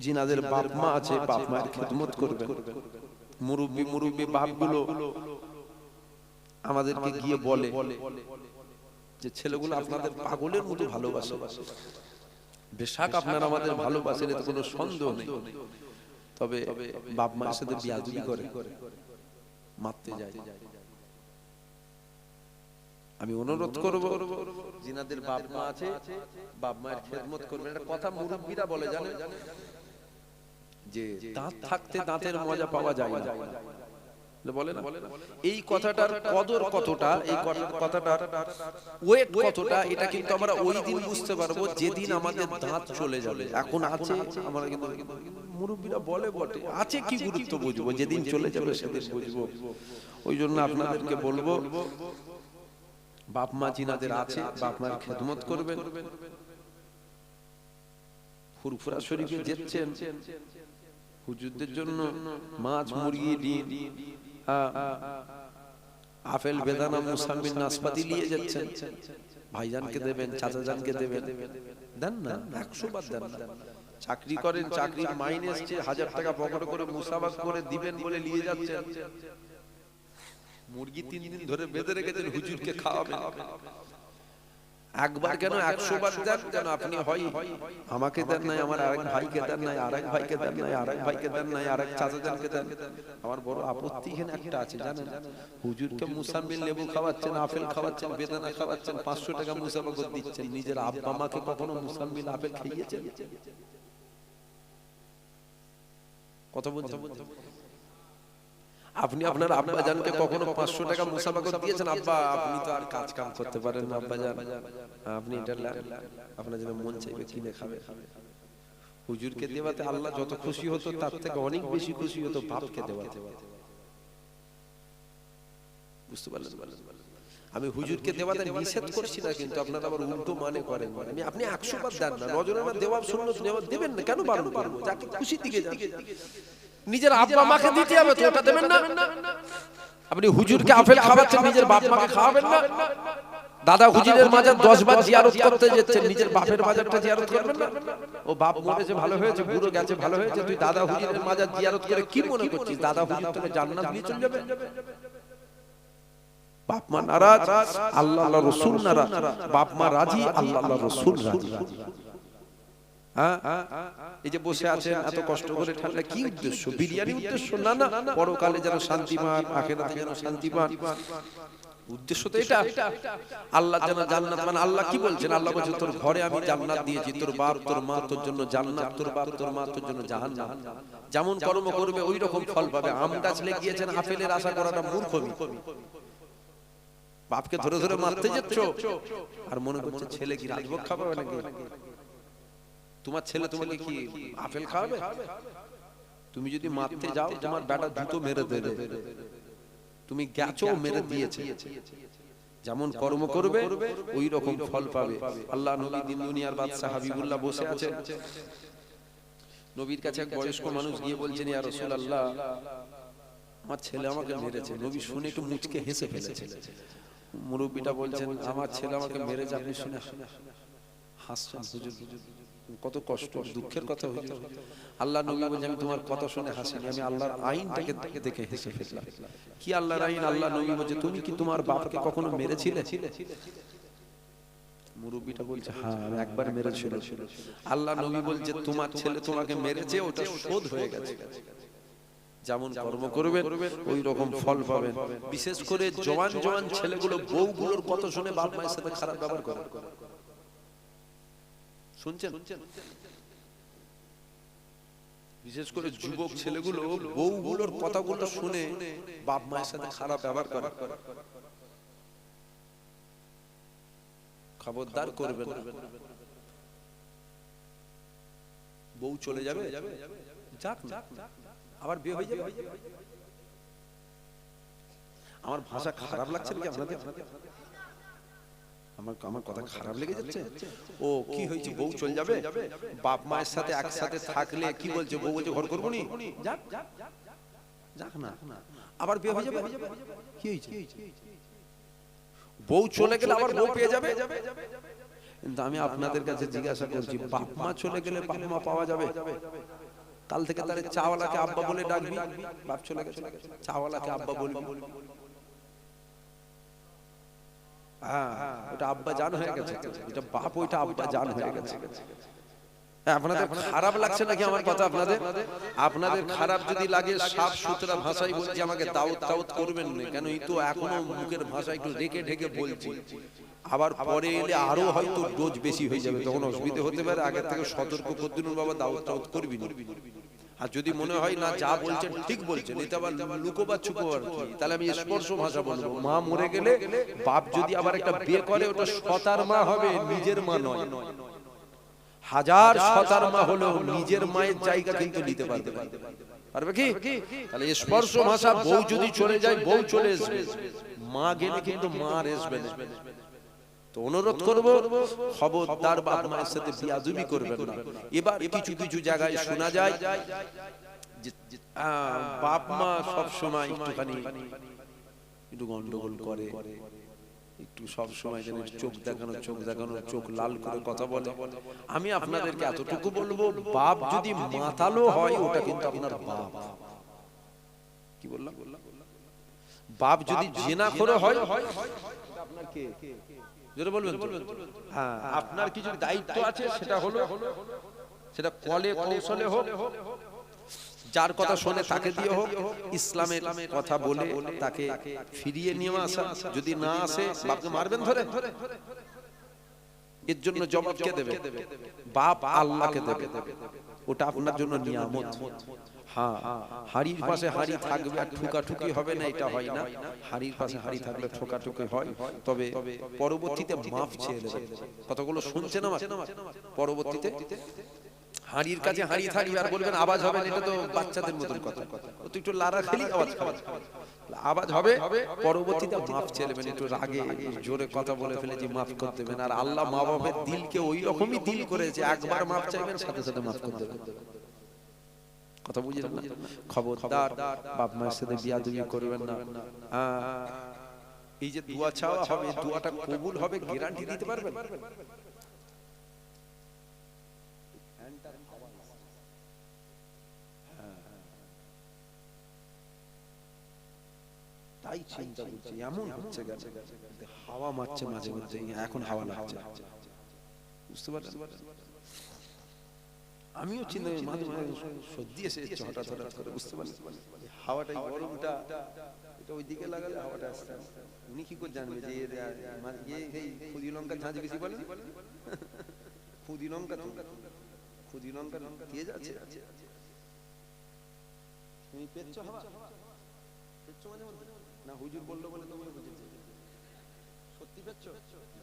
জিনাদের বাপ মা আছে, বাপ মায়ের খেদমত করবেন। মুরব্বি বাপগুলো আমাদেরকে গিয়ে বলে যে ছেলেগুলো আপনাদের পাগলের মতো ভালোবাসে। বেশক আপনারা আমাদের ভালোবাসেন, এতে কোনো সন্দেহ নেই, তবে বাপ মায়ের সাথে বিয়াদবি করে, মারতে যায়। আমি অনুরোধ করব জিনাদের বাপ মা আছে, বাপ মায়ের খেদমত করবেন। একটা কথা মুরব্বিরা বলে, জানেন যে দাঁত থাকতে দাঁতের মজা পাওয়া যায় না, বলে না? এই কথাটার কদর কতটা, এই কথাটার ওয়েট কতটা, এটা কিন্তু আমরা ওই দিন বুঝতে পারবো যেদিন আমাদের দাঁত চলে যাবে। এখন আছে, আমরা কিন্তু মুরব্বিরা বলে বটে, আছে কি গুরুত্ব বুঝবো, যেদিন চলে যাবে সেদিন বুঝবো। ওই জন্য আপনাদেরকে বলবো বাপ মা জিনাদের আছে, বাপ মার খেদমত করবেন। ফুরফুরা শরীফে যাচ্ছেন, হুজুরদের জন্য মাছ, মুরগি, ডিম, আপেল, বেদানা, মুসাম্বি, নাশপাতি নিয়ে যাচ্ছেন। ভাইজানকে দেবেন, চাচাজানকে দেবেন, দেন না, 100 বার দেন না। চাকরি করেন, চাকরির মাইনে এসছে, 1000 টাকা পকেটে করে মুসাবাক করে দিবেন বলে নিয়ে যাচ্ছেন। মুরগি 3 দিন ধরে বেঁধে রেখেছেন, হুজুরকে খাওয়াবেন। একবার কেন 100 বার দেন, যেন আপনি হয় আমাকে দেন নাই, আমার আরেক ভাইকে দেন নাই, আরেক ভাইকে দেন নাই, আরেক ভাইকে দেন নাই, আরেক চাচাজানকে দেন। আমার বড় আপত্তি এখানে একটা আছে, জানেন? হুজুরকে মুসাম্বি, লেবু খাওয়াচ্ছেন, আপেল খাওয়াচ্ছেন, বেদানা খাওয়াচ্ছেন, 500 টাকা মুসাবাকত দিচ্ছেন। নিজের আব্বা মাকে কখনো মুসাম্বি, আপেল খাইয়েছেন? কথা বলছেন? আপনি আপনার আব্বা জানকে কখনো 500 টাকা মুসাবাকত দিয়েছেন? আব্বা আপনি তো আর কাজ কাম করতে পারেন না, আব্বা জান আপনি এটা আপনার যেন মন চাইবে কিনে খাবে। হুজুরকে দেওয়াতে আল্লাহ যত খুশি হতো তার থেকে অনেক বেশি খুশি হতো বাপকে দেওয়াতে। বুঝতে পারলেন? আমি হুজুরকে দেওয়াতে নিষেধ করছি না, কিন্তু আপনারা আবার উল্টো মানে করেন। আপনি 100 বার দেন না, নজরানা দেওয়া সুন্নাত, দেবেন না কেন? বারণ করব, যাকে খুশি দিকে যান। নিজের আব্বা মাকে দিতে হবে তো, ওটা দেবেন না? আপনি হুজুরকে আপেল খাওয়াচ্ছেন, নিজের বাপ মাকে খাওয়াবেন না? দাদা হুজুরের মাজার 10 বার জিয়ারত করতে যাচ্ছেন, নিজের বাপের মাজারটা জিয়ারত করবেন না? ও বাপ মরেছে ভালো হয়েছে, বুড়ো গেছে ভালো হয়েছে, তুই দাদা হুজুরের মাজার জিয়ারত করে কি মনে করছিস দাদা হুজুর তোকে জান্নাত দিয়ে চলে যাবে? বাপ মা নারাজ, আল্লাহ আল্লাহ রাসূল নারাজ। বাপ মা রাজি, আল্লাহ আল্লাহ রাসূল রাজি। এই যে বসে আছেন এত কষ্ট করে, ঠান্ডা কি উদ্দেশ্য? বিরিয়ানি উদ্দেশ্য না, না, পরকালে যেন শান্তি পান, আখিরাতে যেন শান্তি পান। উদ্দেশ্য তো এটা, আল্লাহ যেন জান্নাত, মানে আল্লাহ কি বলছেন? আল্লাহ বলছেন তোর ঘরে আমি জান্নাত দিয়েছি, তোর বাপ তোর মা তোর জন্য জান্নাত, তোর বাপ তোর মা তোর জন্য জাহান্নাম। যেমন কর্ম করবে ওই রকম ফল পাবে। আম গাছ লাগিয়েছেন, আপেলের আশা করাটা মূর্খমি। বাপকে ধরে ধরে মারতে যাচ্ছ আর মনে করছে ছেলে কি রাজভোগ খাওয়াবে নাকি? তোমার ছেলে তোমাকে কি আপেল খাওয়াবে? তুমি যদি মারতে যাও তোমার বেটা জুতো মেরে দেবে। তুমি গেছো, মেরে দিয়েছে। যেমন কর্ম করবে ওই রকম ফল পাবে। আল্লাহ নবী দিন দুনিয়ার বাদশা হাবিবুল্লাহ বসে আছেন। নবীর কাছে এক বয়স্ক মানুষ গিয়ে বলছেন, ইয়া রাসূলুল্লাহ, আমার ছেলে আমাকে মেরেছে। নবী শুনে একটু মুচকে হেসে ফেলেছে। মুরব্বিটা বলছেন, আমার ছেলে আমাকে মেরেছে, আপনি শুনে হাসছেন? হুজুর কত কষ্ট, দুঃখের কথা হুজুর। আল্লাহ নবী বলছেন, আমি তোমার কথা শুনে হাসিনি, আমি আল্লাহর আইনটাকে দেখে হেসে ফেললাম। কি আল্লাহর আইন? আল্লাহ নবী বলছে, তুমি কি তোমার বাপকে কখনো মেরেছিলে? মুরব্বিটা বলছে, হ্যাঁ আমি একবার মেরেছিল। আল্লাহ নবী বলছে, তোমার ছেলে তোমাকে মেরেছে, ওটা শোধ হয়ে গেছে। যেমন কর্ম করবেন ওই রকম ফল পাবেন। বিশেষ করে জওয়ান জওয়ান ছেলেগুলো বউগুলোর কথা শুনে বাপ মায়ের সাথে খারাপ ব্যবহার করে। শুনছেন? বিশেষ করে যুবক ছেলেগুলো বউগুলোর কথাগুলো শুনে বাপ মায়ের সাথে খারাপ ব্যবহার করে। খবরদার করবেন না। বউ চলে যাবে, যাক না, আবার বিয়ে হয়ে যাবে। আমার ভাষা খারাপ লাগছে নাকি আপনাদের? আমার কথা খারাপ লেগে যাচ্ছে? ও কি হয়েছে? বউ চলে যাবে? বাপ মায়ের সাথে একসাথে থাকলে কি বলছে? বউ বলছে ঘর করবো নি, যাক যাক না, আবার বিয়ে হয়ে যাবে। কি হয়েছে? বউ চলে গেলে আবার বউ পেয়ে যাবে। কিন্তু আমি আপনাদের কাছে জিজ্ঞাসা করছি, বাপ মা চলে গেলে বাপ মা পাওয়া যাবে? কাল থেকে তারে চাওয়ালাকে আব্বা বলে ডাকবি। বাপ চলে গেছে, চাওয়ালাকে আব্বা বলবি। হ্যাঁ, ওটা আব্বা জান হয়ে গেছে, এটা বাপ, ওইটা আব্বা জান হয়ে গেছে। আপনাদের খারাপ লাগছে নাকি আমার কথা? আপনাদের খারাপ যদি লাগে, সাফ সুতরা ভাষায় বলছি, আমাকে দাওয়াত তাওয়াত করবেন না। কেন এই তো এখনো মুখের ভাষা একটু রেখে ঢেকে বলছি। আবার পরে এলে আরো হয়তো ডোজ বেশি হয়ে যাবে, তখন অসুবিধা হতে পারে। আগে থেকে সতর্ক করে দিন, বাবা দাওয়াত তাওয়াত করবি না। আর যদি মনে হয় না যা বলছেন ঠিক বলছেন, এটা আবার লুকোবা ছুপোবার কি, তাহলে আমি স্পর্শ ভাষা বলবো। মা মরে গেলে বাপ যদি আবার একটা বিয়ে করে, ওটা সতার মা হবে, নিজের মা নয়। হাজার সতার মা হলেও নিজের মায়ের জায়গা কিন্তু নিতে পারবে না। পারবে কি? তাহলে স্পর্শ ভাষা, বউ যদি চলে যায় বউ চলে আসবে, মা গেলে কিন্তু মা আর আসবে না। তো অনুরোধ করব, খবরদার বাপ মায়ের সাথে বিয়াদবি করবেন না। এবার কিছু কিছু জায়গায় শোনা যায় বাপ মা সব সময় একটু গন্ডগোল করে, একটু সব সময় যেন চোখ দেখানো চোখ লাল করে কথা বলে। আমি আপনাদেরকে এতটুকু বলবো, বাপ যদি মাতালো হয় ওটা কিন্তু আপনার বাপ। কি বললাম? বাপ যদি জিনা করে হয় আপনার কে? জোরে বলবেন। হ্যাঁ, আপনার কিছু দায়িত্ব আছে, সেটা হলো, সেটা কলে কৌশলে হোক, যার কথা শুনে তাকে দিয়ে হোক, ইসলামের কথা বলে তাকে ফিরিয়ে নিয়ে আসা। যদি না আসে, বাপকে মারবেন ধরে। এর জন্য জবাব কে দেবে? বাপ আল্লাহকে দেবে। ওটা আপনার জন্য নিয়ামত। হ্যাঁ, হাড়ির পাশে হাড়ি থাকবে আর ঠুকাঠুকি হবে না, এটা হয় না। হাড়ির পাশে হাড়ি থাকলে ঠুকাঠুকি হয়, তবে পরবর্তীতে মাফ চেয়ে নেবে। কতগুলো শুনছেন আমার? পরবর্তীতে হাড়ির কাছে হাড়ি থাকবে আর বলবেন আওয়াজ হবে, এটা তো বাচ্চাদের মতন কথা। তো একটু লারা খেলি আওয়াজ হবে, পরবর্তীতে মাফ চেয়ে নেবেন। একটু রাগে জোরে কথা বলে ফেলেছি, মাফ করে দেবেন। আর আল্লাহ মা বাবার দিলকে ওই রকমই দিল করেছে, একবার মাফ চাইবেন, সাথে সাথে মাফ করে দেবেন। কথা বুঝলেন না? খবরদার বাপ মায়ের সাথে বিয়াদবি করবেন না। এই যে দোয়া চাওয়া হবে, দোয়াটা কবুল হবে, গ্যারান্টি দিতে পারবেন? তাই চিন্তা করছি, এমন হচ্ছে গেছে, হাওয়া মারছে মাঝে মধ্যে, এখন হাওয়া লাগছে, বুঝতে পারছেন? আমিও চিন্তা মাঝে মাঝে সর্দি এসে হঠাৎ হঠাৎ করে, বুঝতে পারছেন? হাওয়াটাই গরমটা এটা ওইদিকে লাগালে হাওয়াটা আসছে। উনি কি করে জানবে যে এই খুদি লঙ্কা ঝাঁঝ বেশি বলে? খুদি লঙ্কা তো খুদি লঙ্কা তেজ আছে। তুমি পেচ্ছো হাওয়া পেচ্ছো মাঝে মধ্যে না? হুজুর বললো বলে তুমি বুঝেছো? সত্যি পেচ্ছো?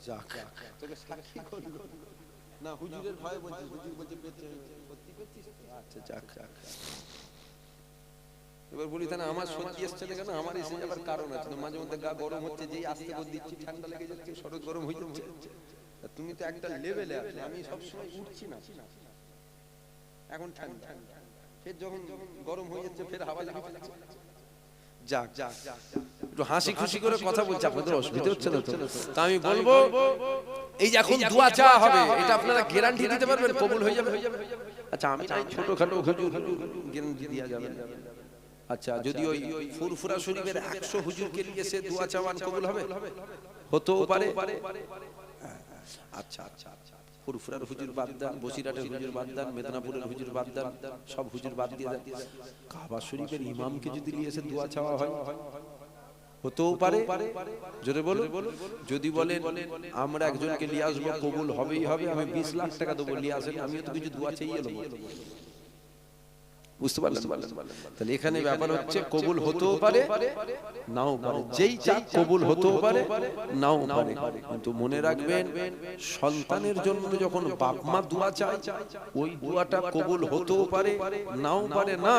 যাক তোকে সাক্ষী করলো না, হুজুরের ভয় বলছিস, হুজুর বলছে পেচ্ছে, সত্যি পেচ্ছিস? আচ্ছা যাক যাক। এবার বলি তাহলে আমার সত্যি এসছে দেখে না, আমার এসে যাবার কারণ আছে। তো মাঝে মধ্যে গা গরম হচ্ছে, যেই আস্তে করে দিচ্ছি ঠান্ডা লেগে যাচ্ছে, শরৎ গরম হয়ে যাচ্ছে। তুমি তো একটা লেভেলে আছো, আমি সবসময় উঠছি না। এখন ঠান্ডা, ফের যখন গরম হয়ে যাচ্ছে ফের হাওয়া লেগে যাচ্ছে। যাক যাক একটু হাসি খুশি করে কথা বলছি, আপনাদের অসুবিধা হচ্ছে না তো? তা আমি বলবো এই যে এখন দোয়া চাওয়া হবে, এটা আপনারা গ্যারান্টি দিতে পারবেন কবুল হয়ে যাবে? আচ্ছা আমি চাই ছোটখাটো হুজুর গ্যারান্টি দেওয়া যাবে। আচ্ছা যদি ওই ফুরফুরা শরীফের 100 হুজুরকে নিয়ে এসে দোয়া চাওয়ান কবুল হবে? হতেও পারে। আচ্ছা আচ্ছা আচ্ছা, ফুরফুরার হুজুর বাদ দেন, বসিরহাটের হুজুর বাদ দেন, মেদিনীপুরের হুজুর বাদ দেন, সব হুজুর বাদ দিয়ে দেন। কাবা শরীফের ইমামকে যদি নিয়ে এসে দোয়া চাওয়া হয় হতেও পারে। জোরে বলুন। যদি বলেন আমরা একজনকে নিয়ে আসবো কবুল হবেই হবে, আমি 20 লাখ টাকা দেবো নিয়ে আসেন, আমিও তো কিছু দোয়া চাইয়ে নেবো। বুঝতে পারলেন? তাহলে এখানে ব্যাপার হচ্ছে কবুল হতেও পারে নাও পারে, যেই চাই কবুল হতেও পারে নাও পারে। কিন্তু মনে রাখবেন সন্তানের জন্য যখন বাপ মা দোয়া চায় ওই দোয়াটা কবুল হতেও পারে নাও পারে, না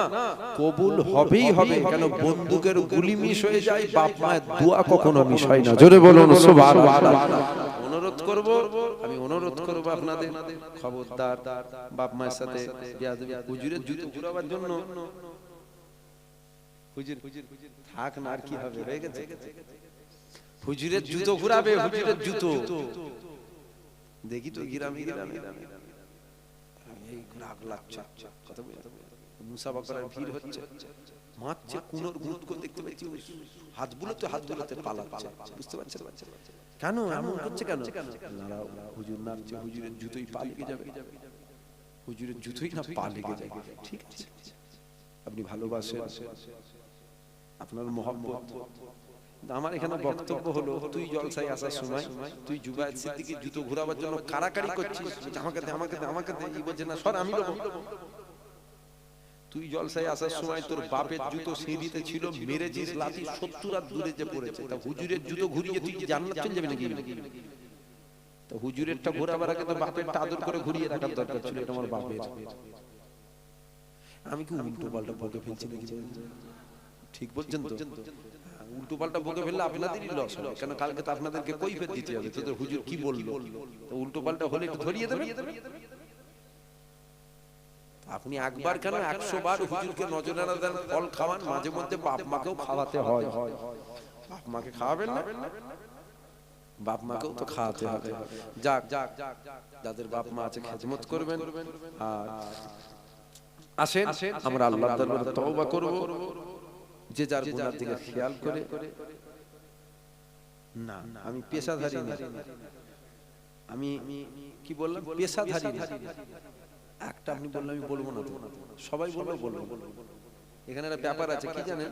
কবুল হবেই হবে। কেন বন্দুকের গুলি মিস হয়ে যায়, বাপ মায়ের দোয়া কখনো মিস হয় না। জোরে বলুন সুবহানাল্লাহ। অনুরোধ করব, আমি অনুরোধ করব আপনাদের খবরদার বাপ মায়ের সাথে বেয়াদবি। হুজুরের জুতো ঘুরাবার জন্য হুজুর থাক না, আর কি হবে, হয়ে গেছে। হুজুরের জুতো ঘুরাবে, হুজুরের জুতো দেখি তো গ্রামে গ্রামে এই রাগ লাগছে। কথা বলতে মুসাফাকার ভিড় হচ্ছে, মারছে কুনোর গুঁত করে দেখতে পাচ্ছি, হাত বুলোতে পালাচ্ছে। বুঝতে পারছেন কেন এমন করছে? কেন হুজুর নামছে, হুজুরের জুতোই পা লেগে যাবে, হুজুরের জুতোই না পা লেগে যাবে। ঠিক আছে, আপনি ভালোবাসেন, আপনার মহব্বত। আমার এখানে বক্তব্য হলো তুই জলসায় আসার সময় তুই জুবায়ের সিদ্দিকীর জুতো ঘোরাবার জন্য কারাকারি করছিস, আমাকে দে আমাকে দে আমাকে দে, বলছে না সর আমি দেবো। তুই জলসায় আসার সময় তোর বাপের জুতো সিঁড়িতে ছিল, মেরেছিস লাথি 70 হাত দূরে যে পড়েছে। তা হুজুরের জুতো ঘুরিয়ে তুই জান্নাত চলে যাবি নাকি? তা হুজুরেরটা ঘোরাবার আগে তো বাপেরটা আদর করে ঘুরিয়ে রাখার দরকার ছিল। এটা আমার বাপের। আমি কি উল্টো পাল্টা বকে ফেলছি নাকি? ঠিক বলছেন তো? উল্টো পাল্টা বকে ফেললে আপনাদেরই লস হবে, কেন কালকে তো আপনাদেরকে কৈফিয়ত দিতে হবে তোদের হুজুর কি বললো। তো উল্টো পাল্টা হলে একটু ধরিয়ে দেবে। আপনি একবার কেন 100 বার হুজুরকে নজরে না দেন, ফল খাওয়ান, মাঝে মধ্যে বাপ মাকেও খাওয়াতে হয়। বাপ মাকে খাওয়াবেন না, বাপ মাকেও তো খাওয়াতে হবে। যাক যাদের বাপ মা আছে খেদমত করবেন। আর আসেন আমরা আল্লাহর দরবারে তওবা করব, যে যার গুনার দিকে খেয়াল করে। না আমি পেশাধারী না, আমি কি বললাম পেশাধারী না। একটা আপনি বললেন আমি বলবো না, সবাই বলবো। এখানে একটা ব্যাপার আছে কি জানেন?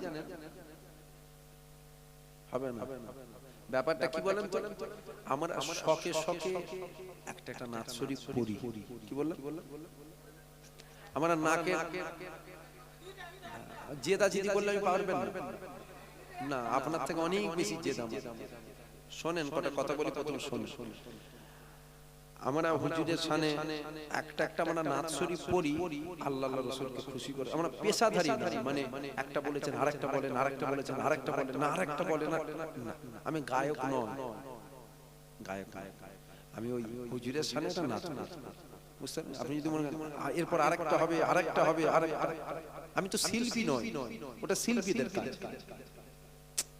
হবে না ব্যাপারটা কি বলেন তো? আমরা শখে একটা নাচ শরীফ পড়ি। কি বললাম? আমরা নাকে জেদা জিদি বললে আমি পারবেন না, আপনার থেকে অনেক বেশি জেদা। শোনেন কটা কথা বলি, প্রথম শোনেন। আমরা হুজুরের শানে একটা আমরা নাচ শরীফ পড়ি আল্লাহর রাসূলকে খুশি করে। আমরা পেশাধারী না, মানে একটা বলেছেন আরেকটা বলেন, আরেকটা বলেছেন আরেকটা বলেন, না আরেকটা বলেন না। আমি গায়ক নয়, গায়ক আমি ওই হুজুরের শানে একটা নাচ। বুঝছেন? আপনি যদি মনে করেন এরপর আরেকটা হবে, আরেকটা হবে, আমি তো শিল্পী নই, ওটা শিল্পীদের কাজ।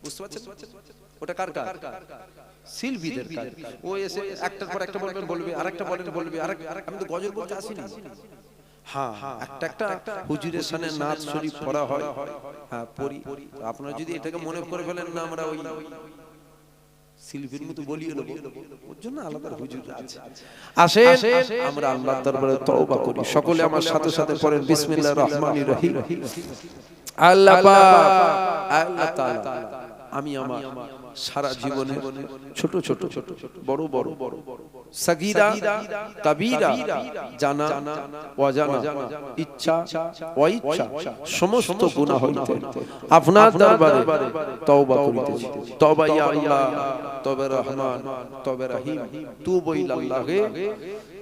বুঝতে পারছেন? ওটা কার কাজ? শিল্পীদের কাজ। ও এসে একটার পর একটা বলবে, আরেকটা বলবে, আমি তো গজল বলতে আসিনি। হ্যাঁ একটা হুজুরের সামনে নাচ শরীফ পড়া হয়, হ্যাঁ পড়ি। আপনারা যদি এটাকে মনে করে ফেলেন না আমরা ওই শিল্পীর মতো বলিয়ে নেব, ওর জন্য আলাদা হুজুর আছে। আসেন আমরা আল্লাহর দরবারে তওবা করি। সকলে আমার সাথে সাথে পড়েন বিসমিল্লাহির রহমানির রহিম। আল্লাহ পাক, আল্লাহ তাআলা আমি আমার সারা জীবনে ছোট ছোট বড় বড় সাগীরা কবীরা জানা অজানা ইচ্ছা অইচ্ছা সমস্ত গুনাহ হইতে আপনার দরবারে তওবা করিতেছি। তওবা ইয়া আল্লাহ, তওবা রহমান, তওবা রহিম, তুবু ইলাল্লাহি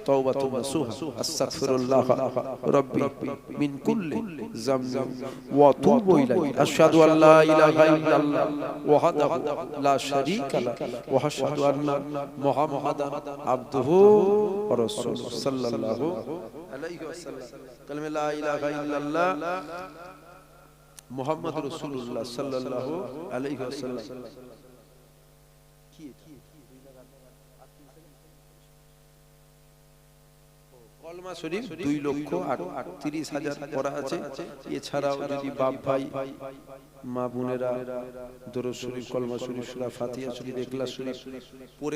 তাওবাতুন নাসুহা, আস্তাগফিরুল্লাহ রাব্বি মিন কুল্লি যামবিন ওয়া তুবু ইলাইহি, আশহাদু আল্লা ইলাহা ইল্লাল্লাহ ওয়াহদাহু লা শারীকা লাহু ওয়া আশহাদু আন্না মুহাম্মাদান আবদুহু ওয়া রাসূলুহু সাল্লাল্লাহু আলাইহি ওয়াসাল্লাম। কালিমা লা ইলাহা ইল্লাল্লাহ মুহাম্মাদুর রাসূলুল্লাহ সাল্লাল্লাহু আলাইহি ওয়াসাল্লাম। কলমা শরীফ 2,38,000 পড়া আছে। এছাড়াও যদি বাপ ভাই মা বোনেরা দরুদ শরীফ, কলমা শরীফ, সূরা ফাতিহা শরীফ, ইখলাস শরীফ